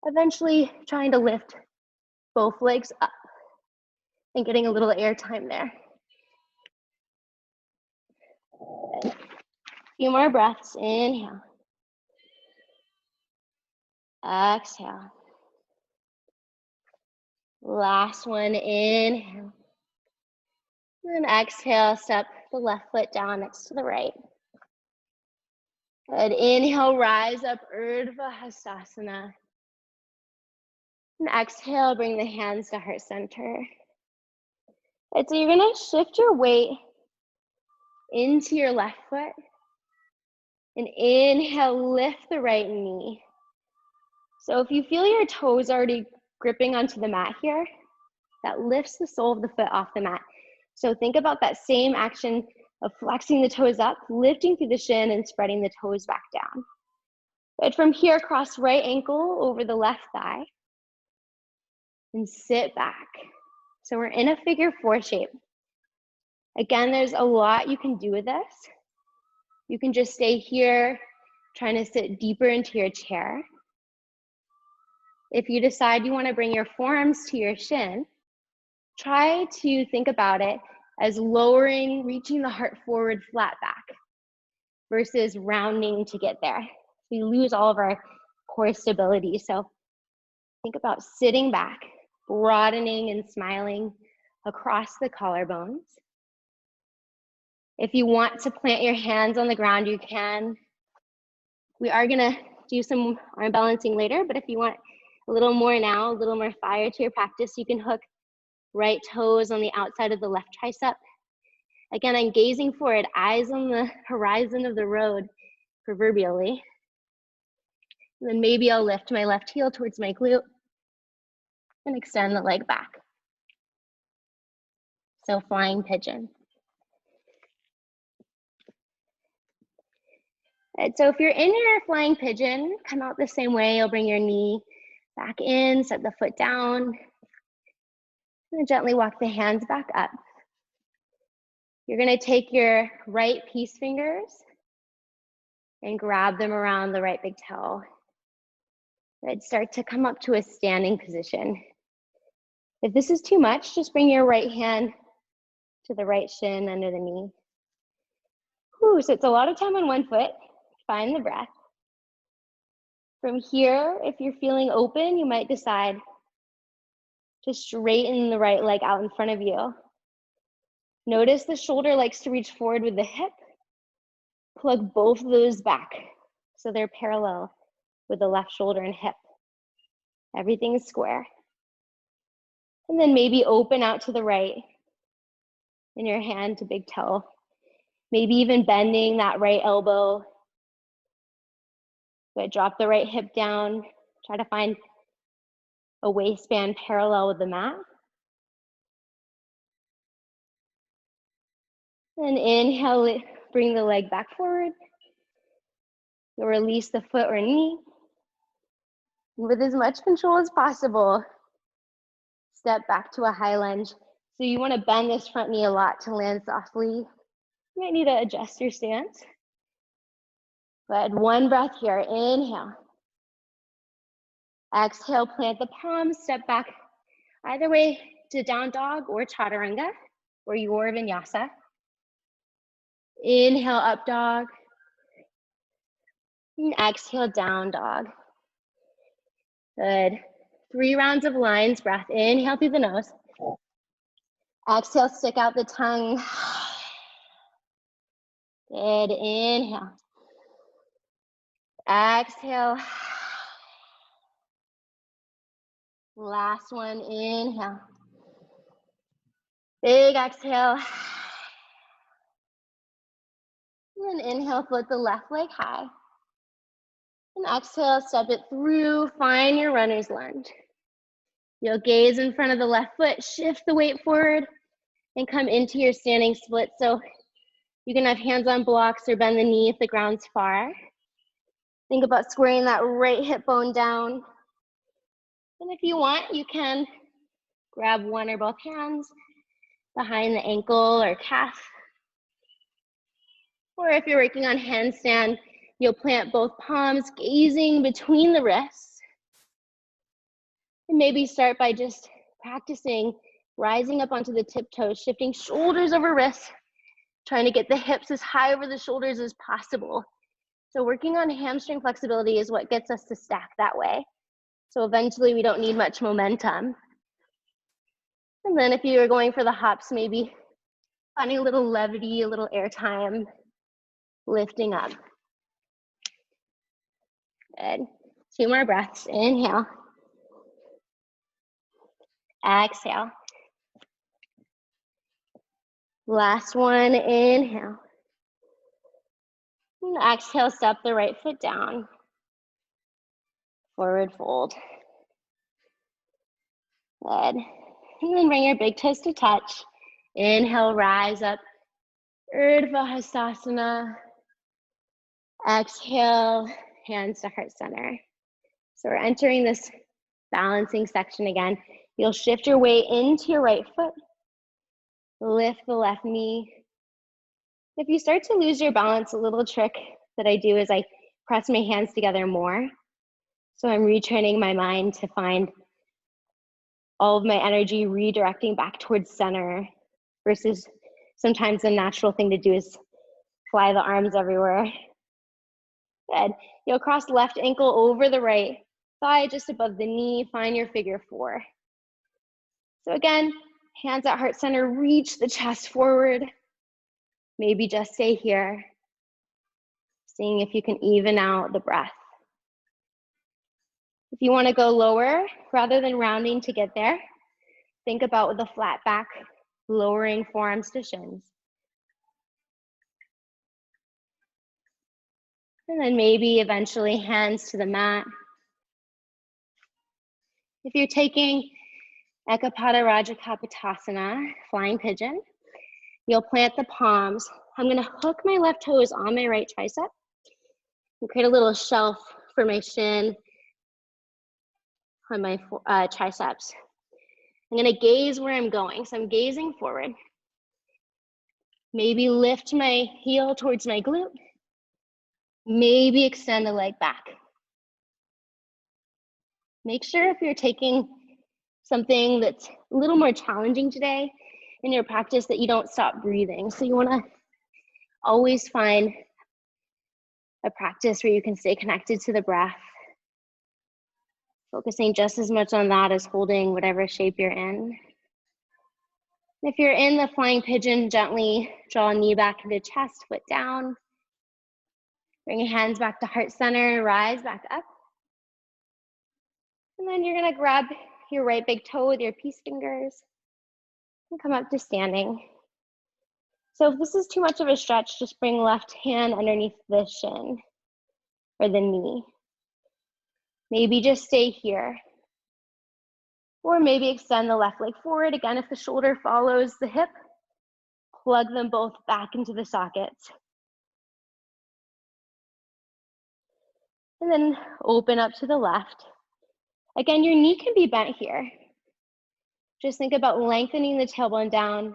Eventually trying to lift both legs up and getting a little air time there. Good. A few more breaths, inhale. Exhale. Last one, inhale. And exhale, step the left foot down next to the right. Good. Inhale, rise up, Urdhva Hastasana. And exhale, bring the hands to heart center. And so you're gonna shift your weight into your left foot. And inhale, lift the right knee. So if you feel your toes already gripping onto the mat here, that lifts the sole of the foot off the mat. So think about that same action of flexing the toes up, lifting through the shin and spreading the toes back down. But from here, cross right ankle over the left thigh and sit back. So we're in a figure 4 shape. Again, there's a lot you can do with this. You can just stay here, trying to sit deeper into your chair. If you decide you want to bring your forearms to your shin, try to think about it as lowering, reaching the heart forward, flat back, versus rounding to get there. We lose all of our core stability. So think about sitting back, broadening and smiling across the collarbones. If you want to plant your hands on the ground, you can. We are gonna do some arm balancing later, but if you want a little more now, a little more fire to your practice, you can hook right toes on the outside of the left tricep. Again, I'm gazing forward, eyes on the horizon of the road, proverbially. And then maybe I'll lift my left heel towards my glute and extend the leg back. So flying pigeon. And so if you're in your flying pigeon, come out the same way. You'll bring your knee back in, set the foot down, and gently walk the hands back up. You're gonna take your right peace fingers and grab them around the right big toe. Good. Start to come up to a standing position. If this is too much, just bring your right hand to the right shin under the knee. Whew, so it's a lot of time on one foot. Find the breath. From here, if you're feeling open, you might decide to straighten the right leg out in front of you. Notice the shoulder likes to reach forward with the hip. Plug both of those back so they're parallel with the left shoulder and hip. Everything is square. And then maybe open out to the right in your hand to big toe. Maybe even bending that right elbow. Good. Drop the right hip down. Try to find a waistband parallel with the mat. And inhale, bring the leg back forward. You'll release the foot or knee. And with as much control as possible, step back to a high lunge. So you want to bend this front knee a lot to land softly. You might need to adjust your stance. Good. One breath here. Inhale. Exhale, plant the palms, step back either way to down dog or chaturanga or your vinyasa. Inhale, up dog. And exhale, down dog. Good. 3 rounds of lines breath. Inhale through the nose. Exhale, stick out the tongue. Good. Inhale. Exhale. Last one. Inhale. Big exhale. And inhale, float the left leg high. And exhale, step it through. Find your runner's lunge. You'll gaze in front of the left foot, shift the weight forward, and come into your standing split. So you can have hands on blocks or bend the knee if the ground's far. Think about squaring that right hip bone down. And if you want, you can grab one or both hands behind the ankle or calf. Or if you're working on handstand, you'll plant both palms, gazing between the wrists. And maybe start by just practicing rising up onto the tiptoes, shifting shoulders over wrists, trying to get the hips as high over the shoulders as possible. So working on hamstring flexibility is what gets us to stack that way. So eventually we don't need much momentum. And then if you're going for the hops, maybe finding a little levity, a little air time, lifting up. Good. 2 more breaths. Inhale. Exhale. Last one, inhale. And exhale, step the right foot down. Forward fold. Good. And then bring your big toes to touch. Inhale, rise up. Urdhva Hastasana. Exhale, hands to heart center. So we're entering this balancing section again. You'll shift your weight into your right foot. Lift the left knee. If you start to lose your balance, a little trick that I do is I press my hands together more. So I'm retraining my mind to find all of my energy redirecting back towards center, versus sometimes the natural thing to do is fly the arms everywhere. Good. You'll cross the left ankle over the right thigh, just above the knee. Find your figure 4. So again, hands at heart center, reach the chest forward. Maybe just stay here, seeing if you can even out the breath. If you want to go lower, rather than rounding to get there, think about with a flat back, lowering forearms to shins. And then maybe eventually hands to the mat. If you're taking Ekapada Bhujapidasana, flying pigeon, you'll plant the palms. I'm going to hook my left toes on my right tricep and create a little shelf for my shin on my triceps. I'm going to gaze where I'm going. So I'm gazing forward. Maybe lift my heel towards my glute. Maybe extend the leg back. Make sure if you're taking something that's a little more challenging today in your practice that you don't stop breathing. So you want to always find a practice where you can stay connected to the breath, focusing just as much on that as holding whatever shape you're in. If you're in the flying pigeon, gently draw a knee back into chest, foot down. Bring your hands back to heart center, rise back up. And then you're gonna grab your right big toe with your peace fingers and come up to standing. So if this is too much of a stretch, just bring left hand underneath the shin or the knee. Maybe just stay here. Or maybe extend the left leg forward. Again, if the shoulder follows the hip, plug them both back into the sockets. And then open up to the left. Again, your knee can be bent here. Just think about lengthening the tailbone down,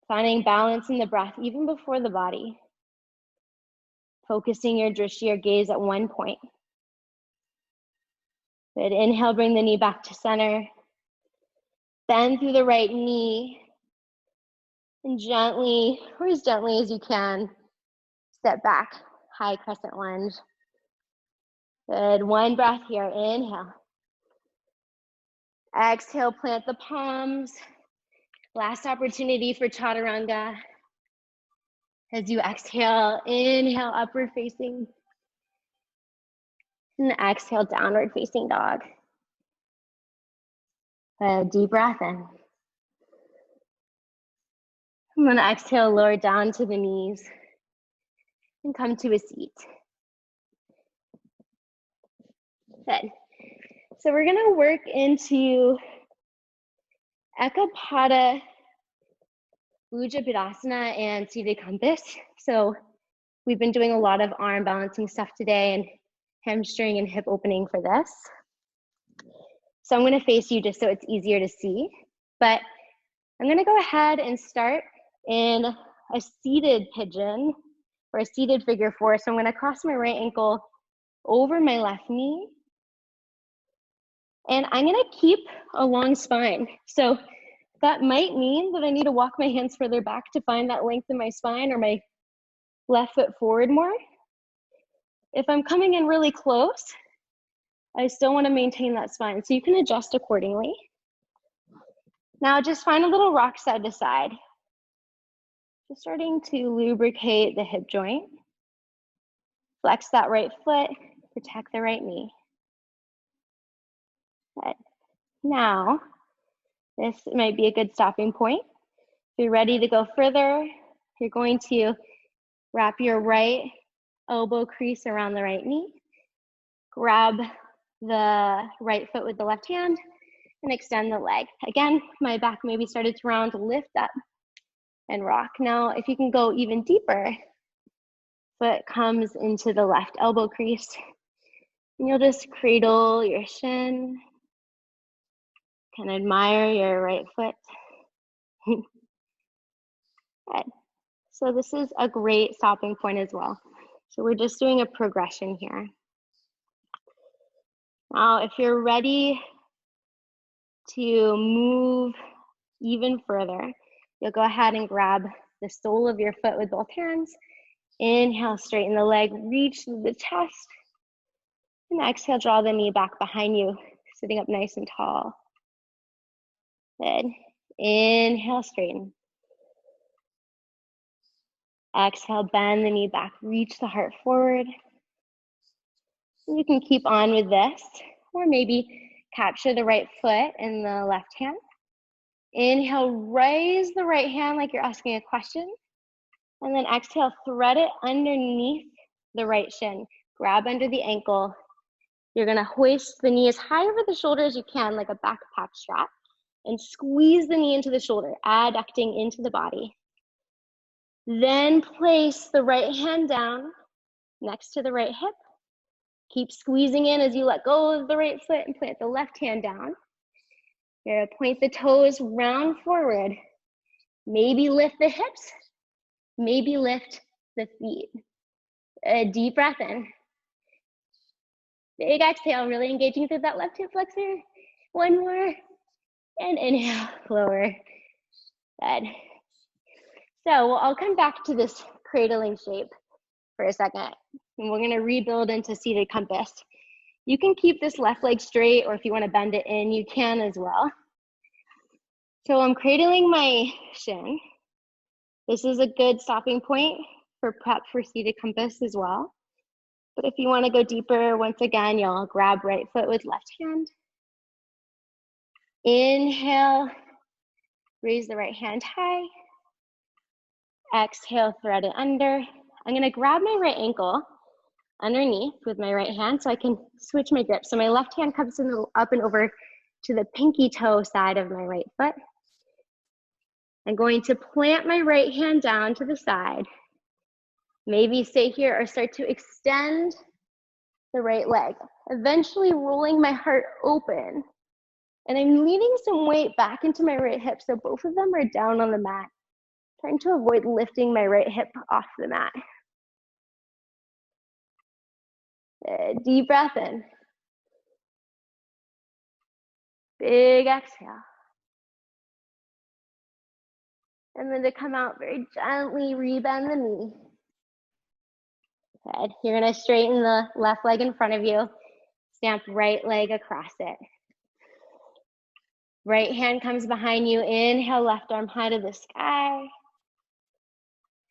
finding balance in the breath even before the body. Focusing your drishti or gaze at one point. Good. Inhale, bring the knee back to center. Bend through the right knee. And gently, or as gently as you can, step back, high crescent lunge. Good, 1 breath here, inhale. Exhale, plant the palms. Last opportunity for chaturanga. As you exhale, inhale, upward facing. And exhale, downward facing dog. A deep breath in. I'm gonna exhale, lower down to the knees and come to a seat. Good. So we're gonna work into Ekapada Bhujapidasana and seated compass. So we've been doing a lot of arm balancing stuff today and hamstring and hip opening for this. So I'm gonna face you just so it's easier to see, but I'm gonna go ahead and start in a seated pigeon or a seated figure 4. So I'm gonna cross my right ankle over my left knee. And I'm gonna keep a long spine. So that might mean that I need to walk my hands further back to find that length in my spine or my left foot forward more. If I'm coming in really close, I still wanna maintain that spine. So you can adjust accordingly. Now just find a little rock side to side. Just starting to lubricate the hip joint. Flex that right foot, protect the right knee. Good. Now, this might be a good stopping point. If you're ready to go further, you're going to wrap your right elbow crease around the right knee. Grab the right foot with the left hand and extend the leg. Again, my back maybe started to round, lift up and rock. Now, if you can go even deeper, foot comes into the left elbow crease, and you'll just cradle your shin. Can admire your right foot. Good. So this is a great stopping point as well. So we're just doing a progression here. Now, if you're ready to move even further, you'll go ahead and grab the sole of your foot with both hands. Inhale, straighten the leg, reach through the chest. And exhale, draw the knee back behind you, sitting up nice and tall. Good. Inhale, straighten. Exhale, bend the knee back, reach the heart forward. You can keep on with this, or maybe capture the right foot in the left hand. Inhale, raise the right hand like you're asking a question. And then exhale, thread it underneath the right shin. Grab under the ankle. You're gonna hoist the knee as high over the shoulder as you can, like a backpack strap, and squeeze the knee into the shoulder, adducting into the body. Then place the right hand down next to the right hip. Keep squeezing in as you let go of the right foot and plant the left hand down. You're gonna point the toes round forward. Maybe lift the hips, maybe lift the feet. A deep breath in. Big exhale, really engaging through that left hip flexor. One more, and inhale, lower. Good. So I'll come back to this cradling shape for a second, and we're gonna rebuild into seated compass. You can keep this left leg straight, or if you wanna bend it in, you can as well. So I'm cradling my shin. This is a good stopping point for prep for seated compass as well. But if you wanna go deeper, once again, you'll grab right foot with left hand. Inhale, raise the right hand high. Exhale, thread it under. I'm gonna grab my right ankle underneath with my right hand so I can switch my grip. So my left hand comes up and over to the pinky toe side of my right foot. I'm going to plant my right hand down to the side. Maybe stay here or start to extend the right leg, eventually rolling my heart open. And I'm leaning some weight back into my right hip so both of them are down on the mat. Trying to avoid lifting my right hip off the mat. Deep breath in. Big exhale. And then to come out very gently, rebend the knee. Good. You're gonna straighten the left leg in front of you. Stamp right leg across it. Right hand comes behind you. Inhale, left arm high to the sky.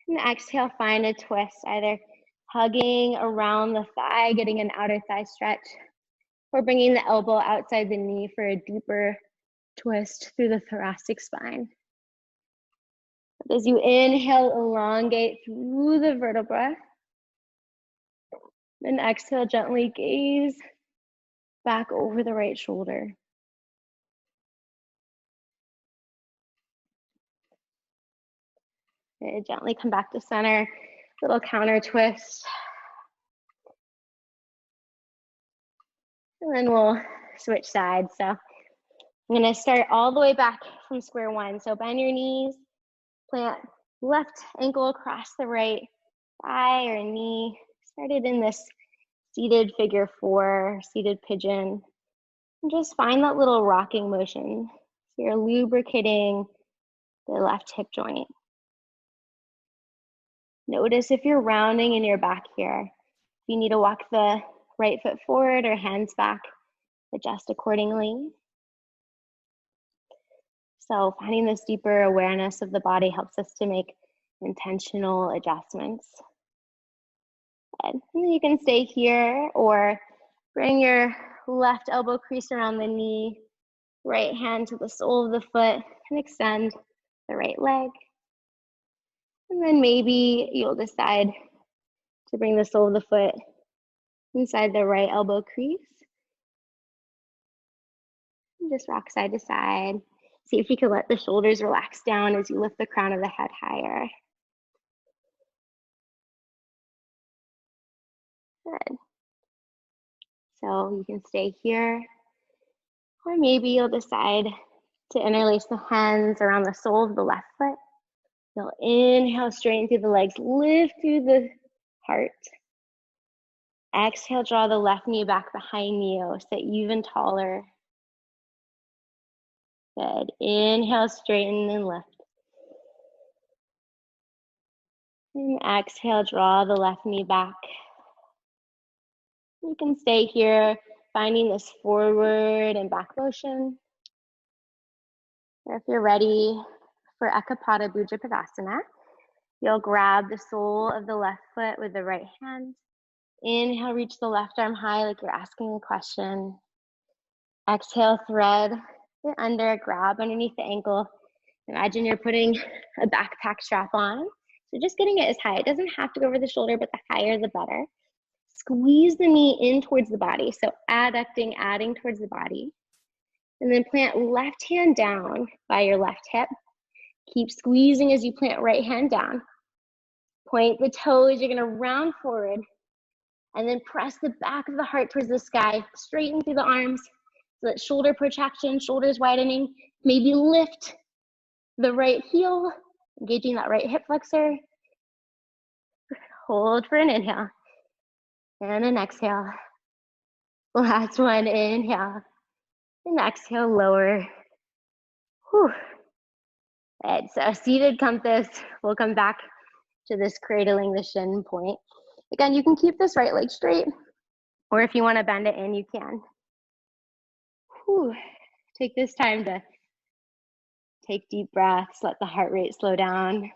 And exhale, find a twist, either hugging around the thigh, getting an outer thigh stretch, or bringing the elbow outside the knee for a deeper twist through the thoracic spine. As you inhale, elongate through the vertebra. Then exhale, gently gaze back over the right shoulder. Okay, gently come back to center, little counter twist. And then we'll switch sides. So I'm gonna start all the way back from square one. So bend your knees, plant left ankle across the right thigh or knee. Started in this seated figure four, seated pigeon. And just find that little rocking motion. So you're lubricating the left hip joint. Notice if you're rounding in your back here. If you need to walk the right foot forward or hands back, adjust accordingly. So finding this deeper awareness of the body helps us to make intentional adjustments. And then you can stay here or bring your left elbow crease around the knee, right hand to the sole of the foot, and extend the right leg. And then maybe you'll decide to bring the sole of the foot inside the right elbow crease. And just rock side to side. See if you can let the shoulders relax down as you lift the crown of the head higher. Good. So you can stay here, or maybe you'll decide to interlace the hands around the sole of the left foot. You'll inhale, straighten through the legs, lift through the heart. Exhale, draw the left knee back behind you, sit even taller. Good. Inhale, straighten and lift. And exhale, draw the left knee back. You can stay here, finding this forward and back motion. Or if you're ready for Ekapada Bhujapidasana, you'll grab the sole of the left foot with the right hand. Inhale, reach the left arm high like you're asking a question. Exhale, thread it under, grab underneath the ankle. Imagine you're putting a backpack strap on. So just getting it as high. It doesn't have to go over the shoulder, but the higher the better. Squeeze the knee in towards the body. So adducting, adding towards the body. And then plant left hand down by your left hip. Keep squeezing as you plant right hand down. Point the toes. You're going to round forward. And then press the back of the heart towards the sky. Straighten through the arms. So that shoulder protraction, shoulders widening. Maybe lift the right heel, engaging that right hip flexor. Hold for an inhale. And an exhale. Last one, inhale. And exhale, lower. Whew. Right, so seated compass. We'll come back to this cradling the shin point. Again, you can keep this right leg straight, or if you want to bend it in, you can. Whew. Take this time to take deep breaths, let the heart rate slow down.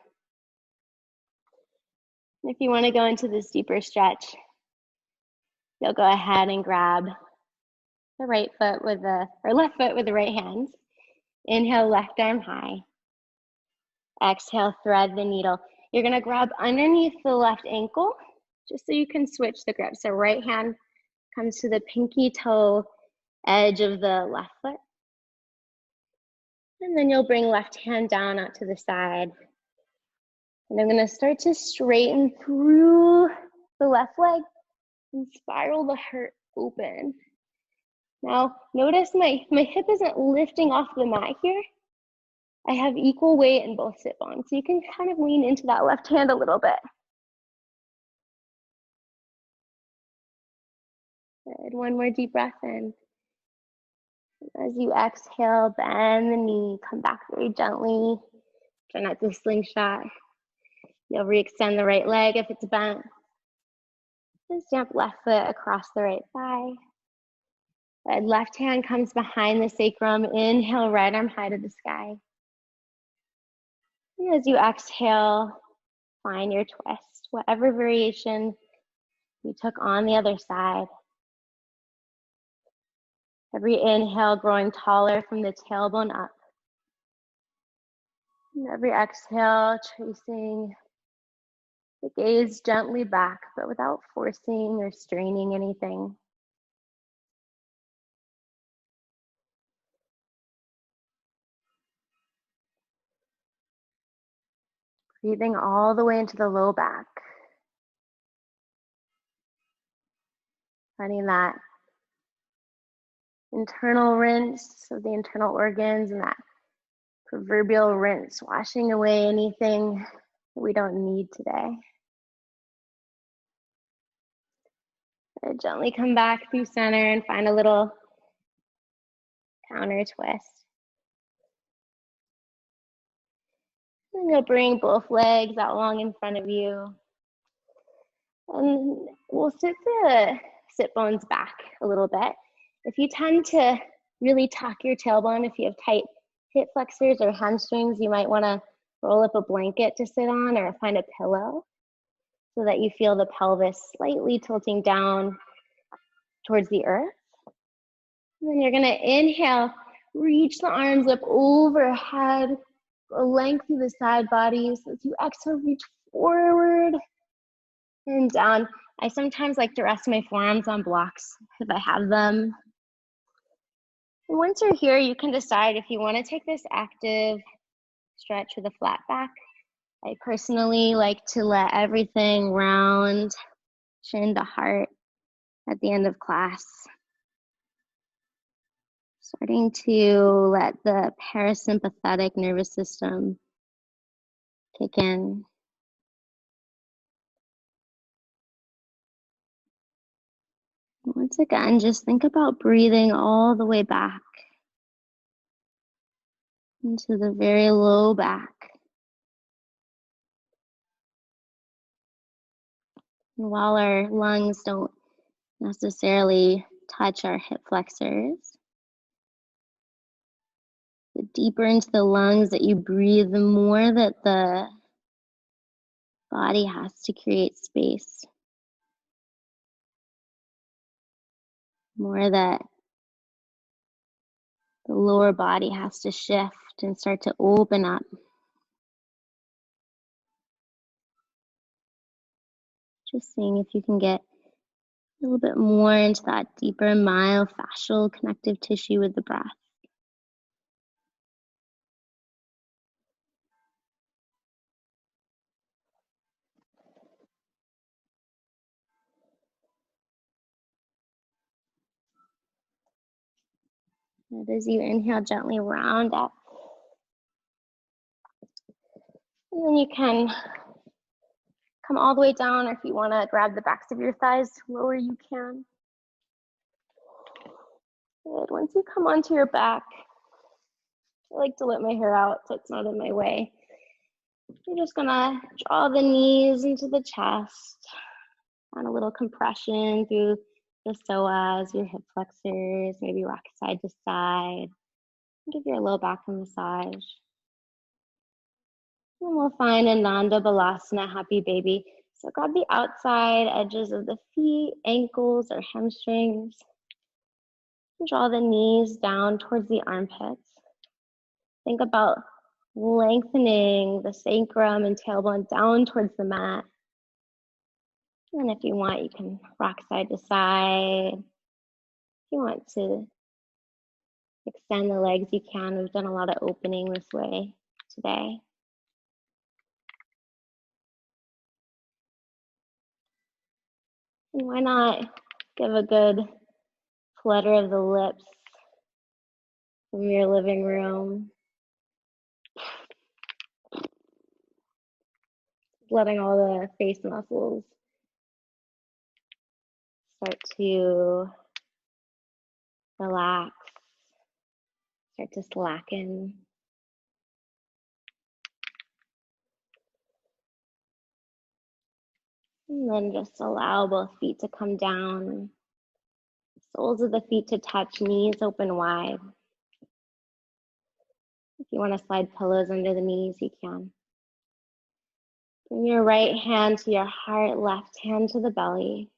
If you want to go into this deeper stretch, you'll go ahead and grab the right foot with the, or left foot with the right hand. Inhale, left arm high. Exhale, thread the needle. You're gonna grab underneath the left ankle, just so you can switch the grip. So right hand comes to the pinky toe edge of the left foot. And then you'll bring left hand down out to the side. And I'm gonna start to straighten through the left leg and spiral the heart open. Now, notice my hip isn't lifting off the mat here. I have equal weight in both sit bones, so you can kind of lean into that left hand a little bit. Good, one more deep breath in. As you exhale, bend the knee, come back very gently. Try not to slingshot. You'll re-extend the right leg if it's bent. And stamp left foot across the right thigh. Good. Left hand comes behind the sacrum. Inhale, right arm high to the sky. And as you exhale, find your twist, whatever variation you took on the other side. Every inhale growing taller from the tailbone up. And every exhale, tracing the gaze gently back, but without forcing or straining anything. Breathing all the way into the low back. Finding that internal rinse of the internal organs and that proverbial rinse, washing away anything that we don't need today. And gently come back through center and find a little counter twist. And you'll bring both legs out long in front of you. And we'll sit the sit bones back a little bit. If you tend to really tuck your tailbone, if you have tight hip flexors or hamstrings, you might want to roll up a blanket to sit on or find a pillow so that you feel the pelvis slightly tilting down towards the earth. And then you're going to inhale, reach the arms up overhead, go length through the side bodies. As you exhale, reach forward and down. I sometimes like to rest my forearms on blocks if I have them. And once you're here, you can decide if you want to take this active stretch with a flat back. I personally like to let everything round, chin to heart at the end of class. Starting to let the parasympathetic nervous system kick in. Once again, just think about breathing all the way back into the very low back. And while our lungs don't necessarily touch our hip flexors, the deeper into the lungs that you breathe, the more that the body has to create space. More that the lower body has to shift and start to open up. Just seeing if you can get a little bit more into that deeper myofascial connective tissue with the breath. And as you inhale, gently round up. And then you can come all the way down, or if you want to grab the backs of your thighs, lower you can. Good. Once you come onto your back, I like to let my hair out so it's not in my way. You're just gonna draw the knees into the chest, and a little compression through the psoas, your hip flexors, maybe rock side to side. Give your low back a massage. And we'll find Ananda Balasana, happy baby. So grab the outside edges of the feet, ankles, or hamstrings. Draw the knees down towards the armpits. Think about lengthening the sacrum and tailbone down towards the mat. And if you want, you can rock side to side. If you want to extend the legs, you can. We've done a lot of opening this way today. And why not give a good flutter of the lips from your living room, letting all the face muscles start to relax, start to slacken. And then just allow both feet to come down, soles of the feet to touch, knees open wide. If you want to slide pillows under the knees, you can. Bring your right hand to your heart, left hand to the belly.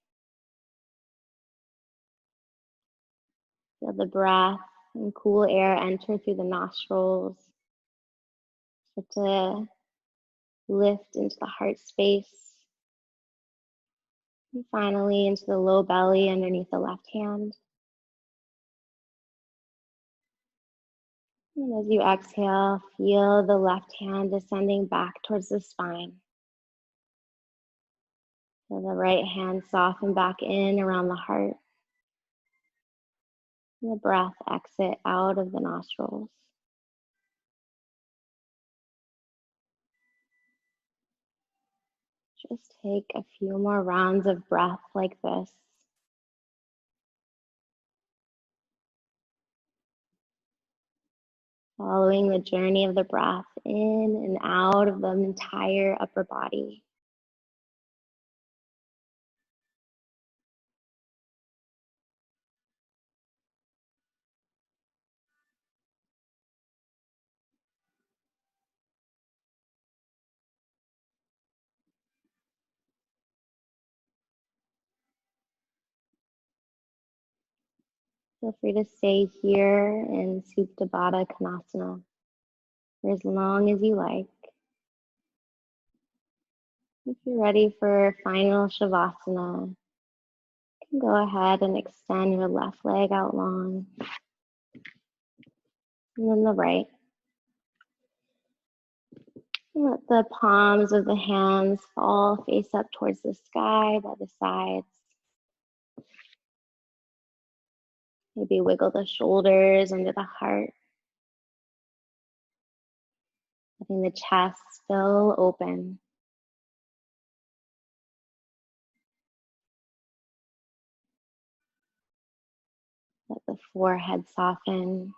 Feel the breath and cool air enter through the nostrils. Start to lift into the heart space. And finally into the low belly underneath the left hand. And as you exhale, feel the left hand descending back towards the spine. Feel the right hand soften back in around the heart. And the breath exit out of the nostrils. Just take a few more rounds of breath like this. Following the journey of the breath in and out of the entire upper body. Feel free to stay here in Supta Baddha Konasana for as long as you like. If you're ready for final Shavasana, you can go ahead and extend your left leg out long, and then the right. And let the palms of the hands fall face up towards the sky by the sides. Maybe wiggle the shoulders under the heart, letting the chest still open. Let the forehead soften.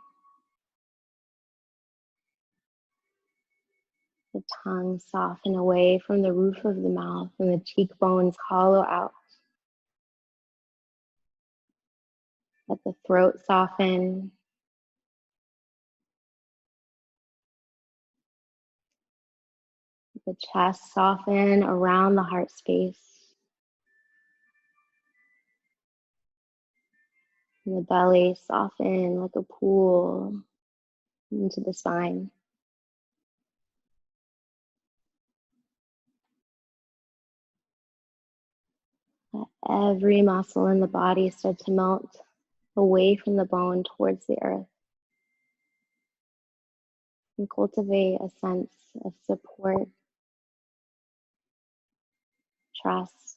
The tongue soften away from the roof of the mouth and the cheekbones hollow out. Let the throat soften. Let the chest soften around the heart space. And the belly soften like a pool into the spine. Let every muscle in the body start to melt away from the bone towards the earth. And cultivate a sense of support, trust,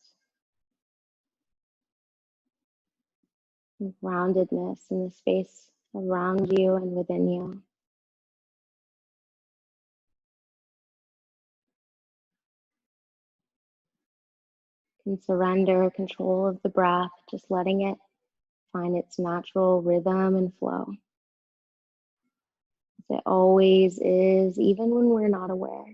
and groundedness in the space around you and within you. You can surrender control of the breath, just letting it find its natural rhythm and flow. As it always is, even when we're not aware.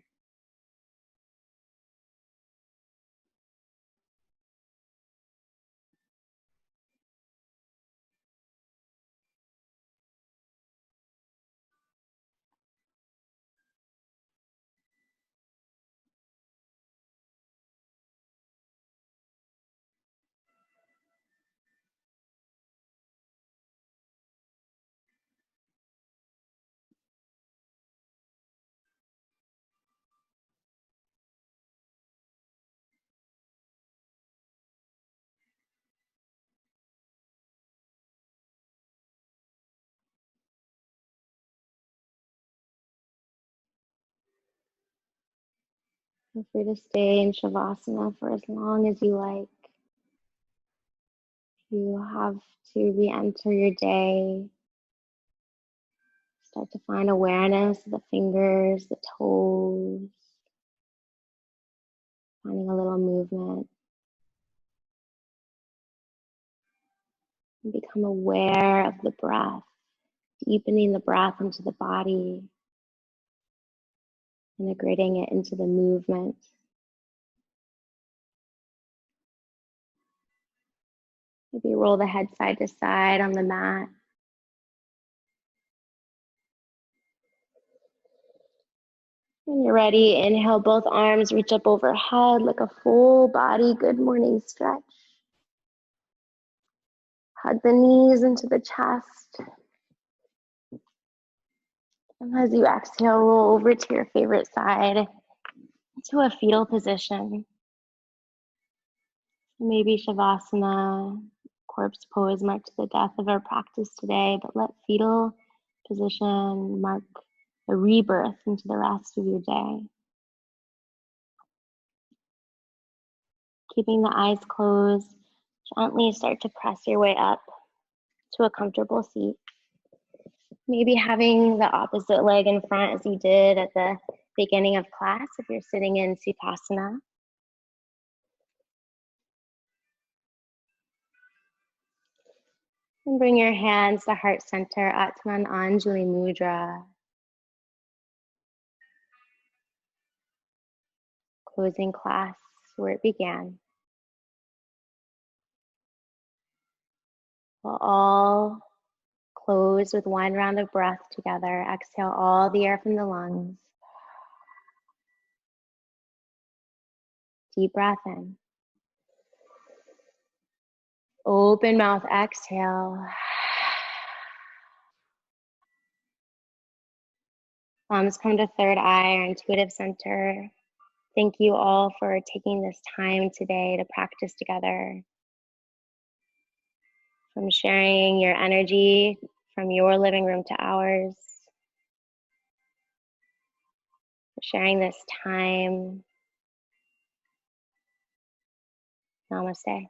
Feel free to stay in Shavasana for as long as you like. You have to re-enter your day. Start to find awareness of the fingers, the toes, finding a little movement. And become aware of the breath, deepening the breath into the body, integrating it into the movement. Maybe roll the head side to side on the mat. When you're ready, inhale, both arms reach up overhead like a full body good morning stretch. Hug the knees into the chest. And as you exhale, roll over to your favorite side, to a fetal position. Maybe Shavasana, corpse pose marks the death of our practice today, but let fetal position mark a rebirth into the rest of your day. Keeping the eyes closed, gently start to press your way up to a comfortable seat. Maybe having the opposite leg in front as you did at the beginning of class if you're sitting in Sukhasana. And bring your hands to heart center, Atman Anjali Mudra. Closing class where it began. We'll all close with one round of breath together. Exhale all the air from the lungs. Deep breath in. Open mouth, exhale. Palms come to third eye, our intuitive center. Thank you all for taking this time today to practice together. From sharing your energy from your living room to ours. For sharing this time. Namaste.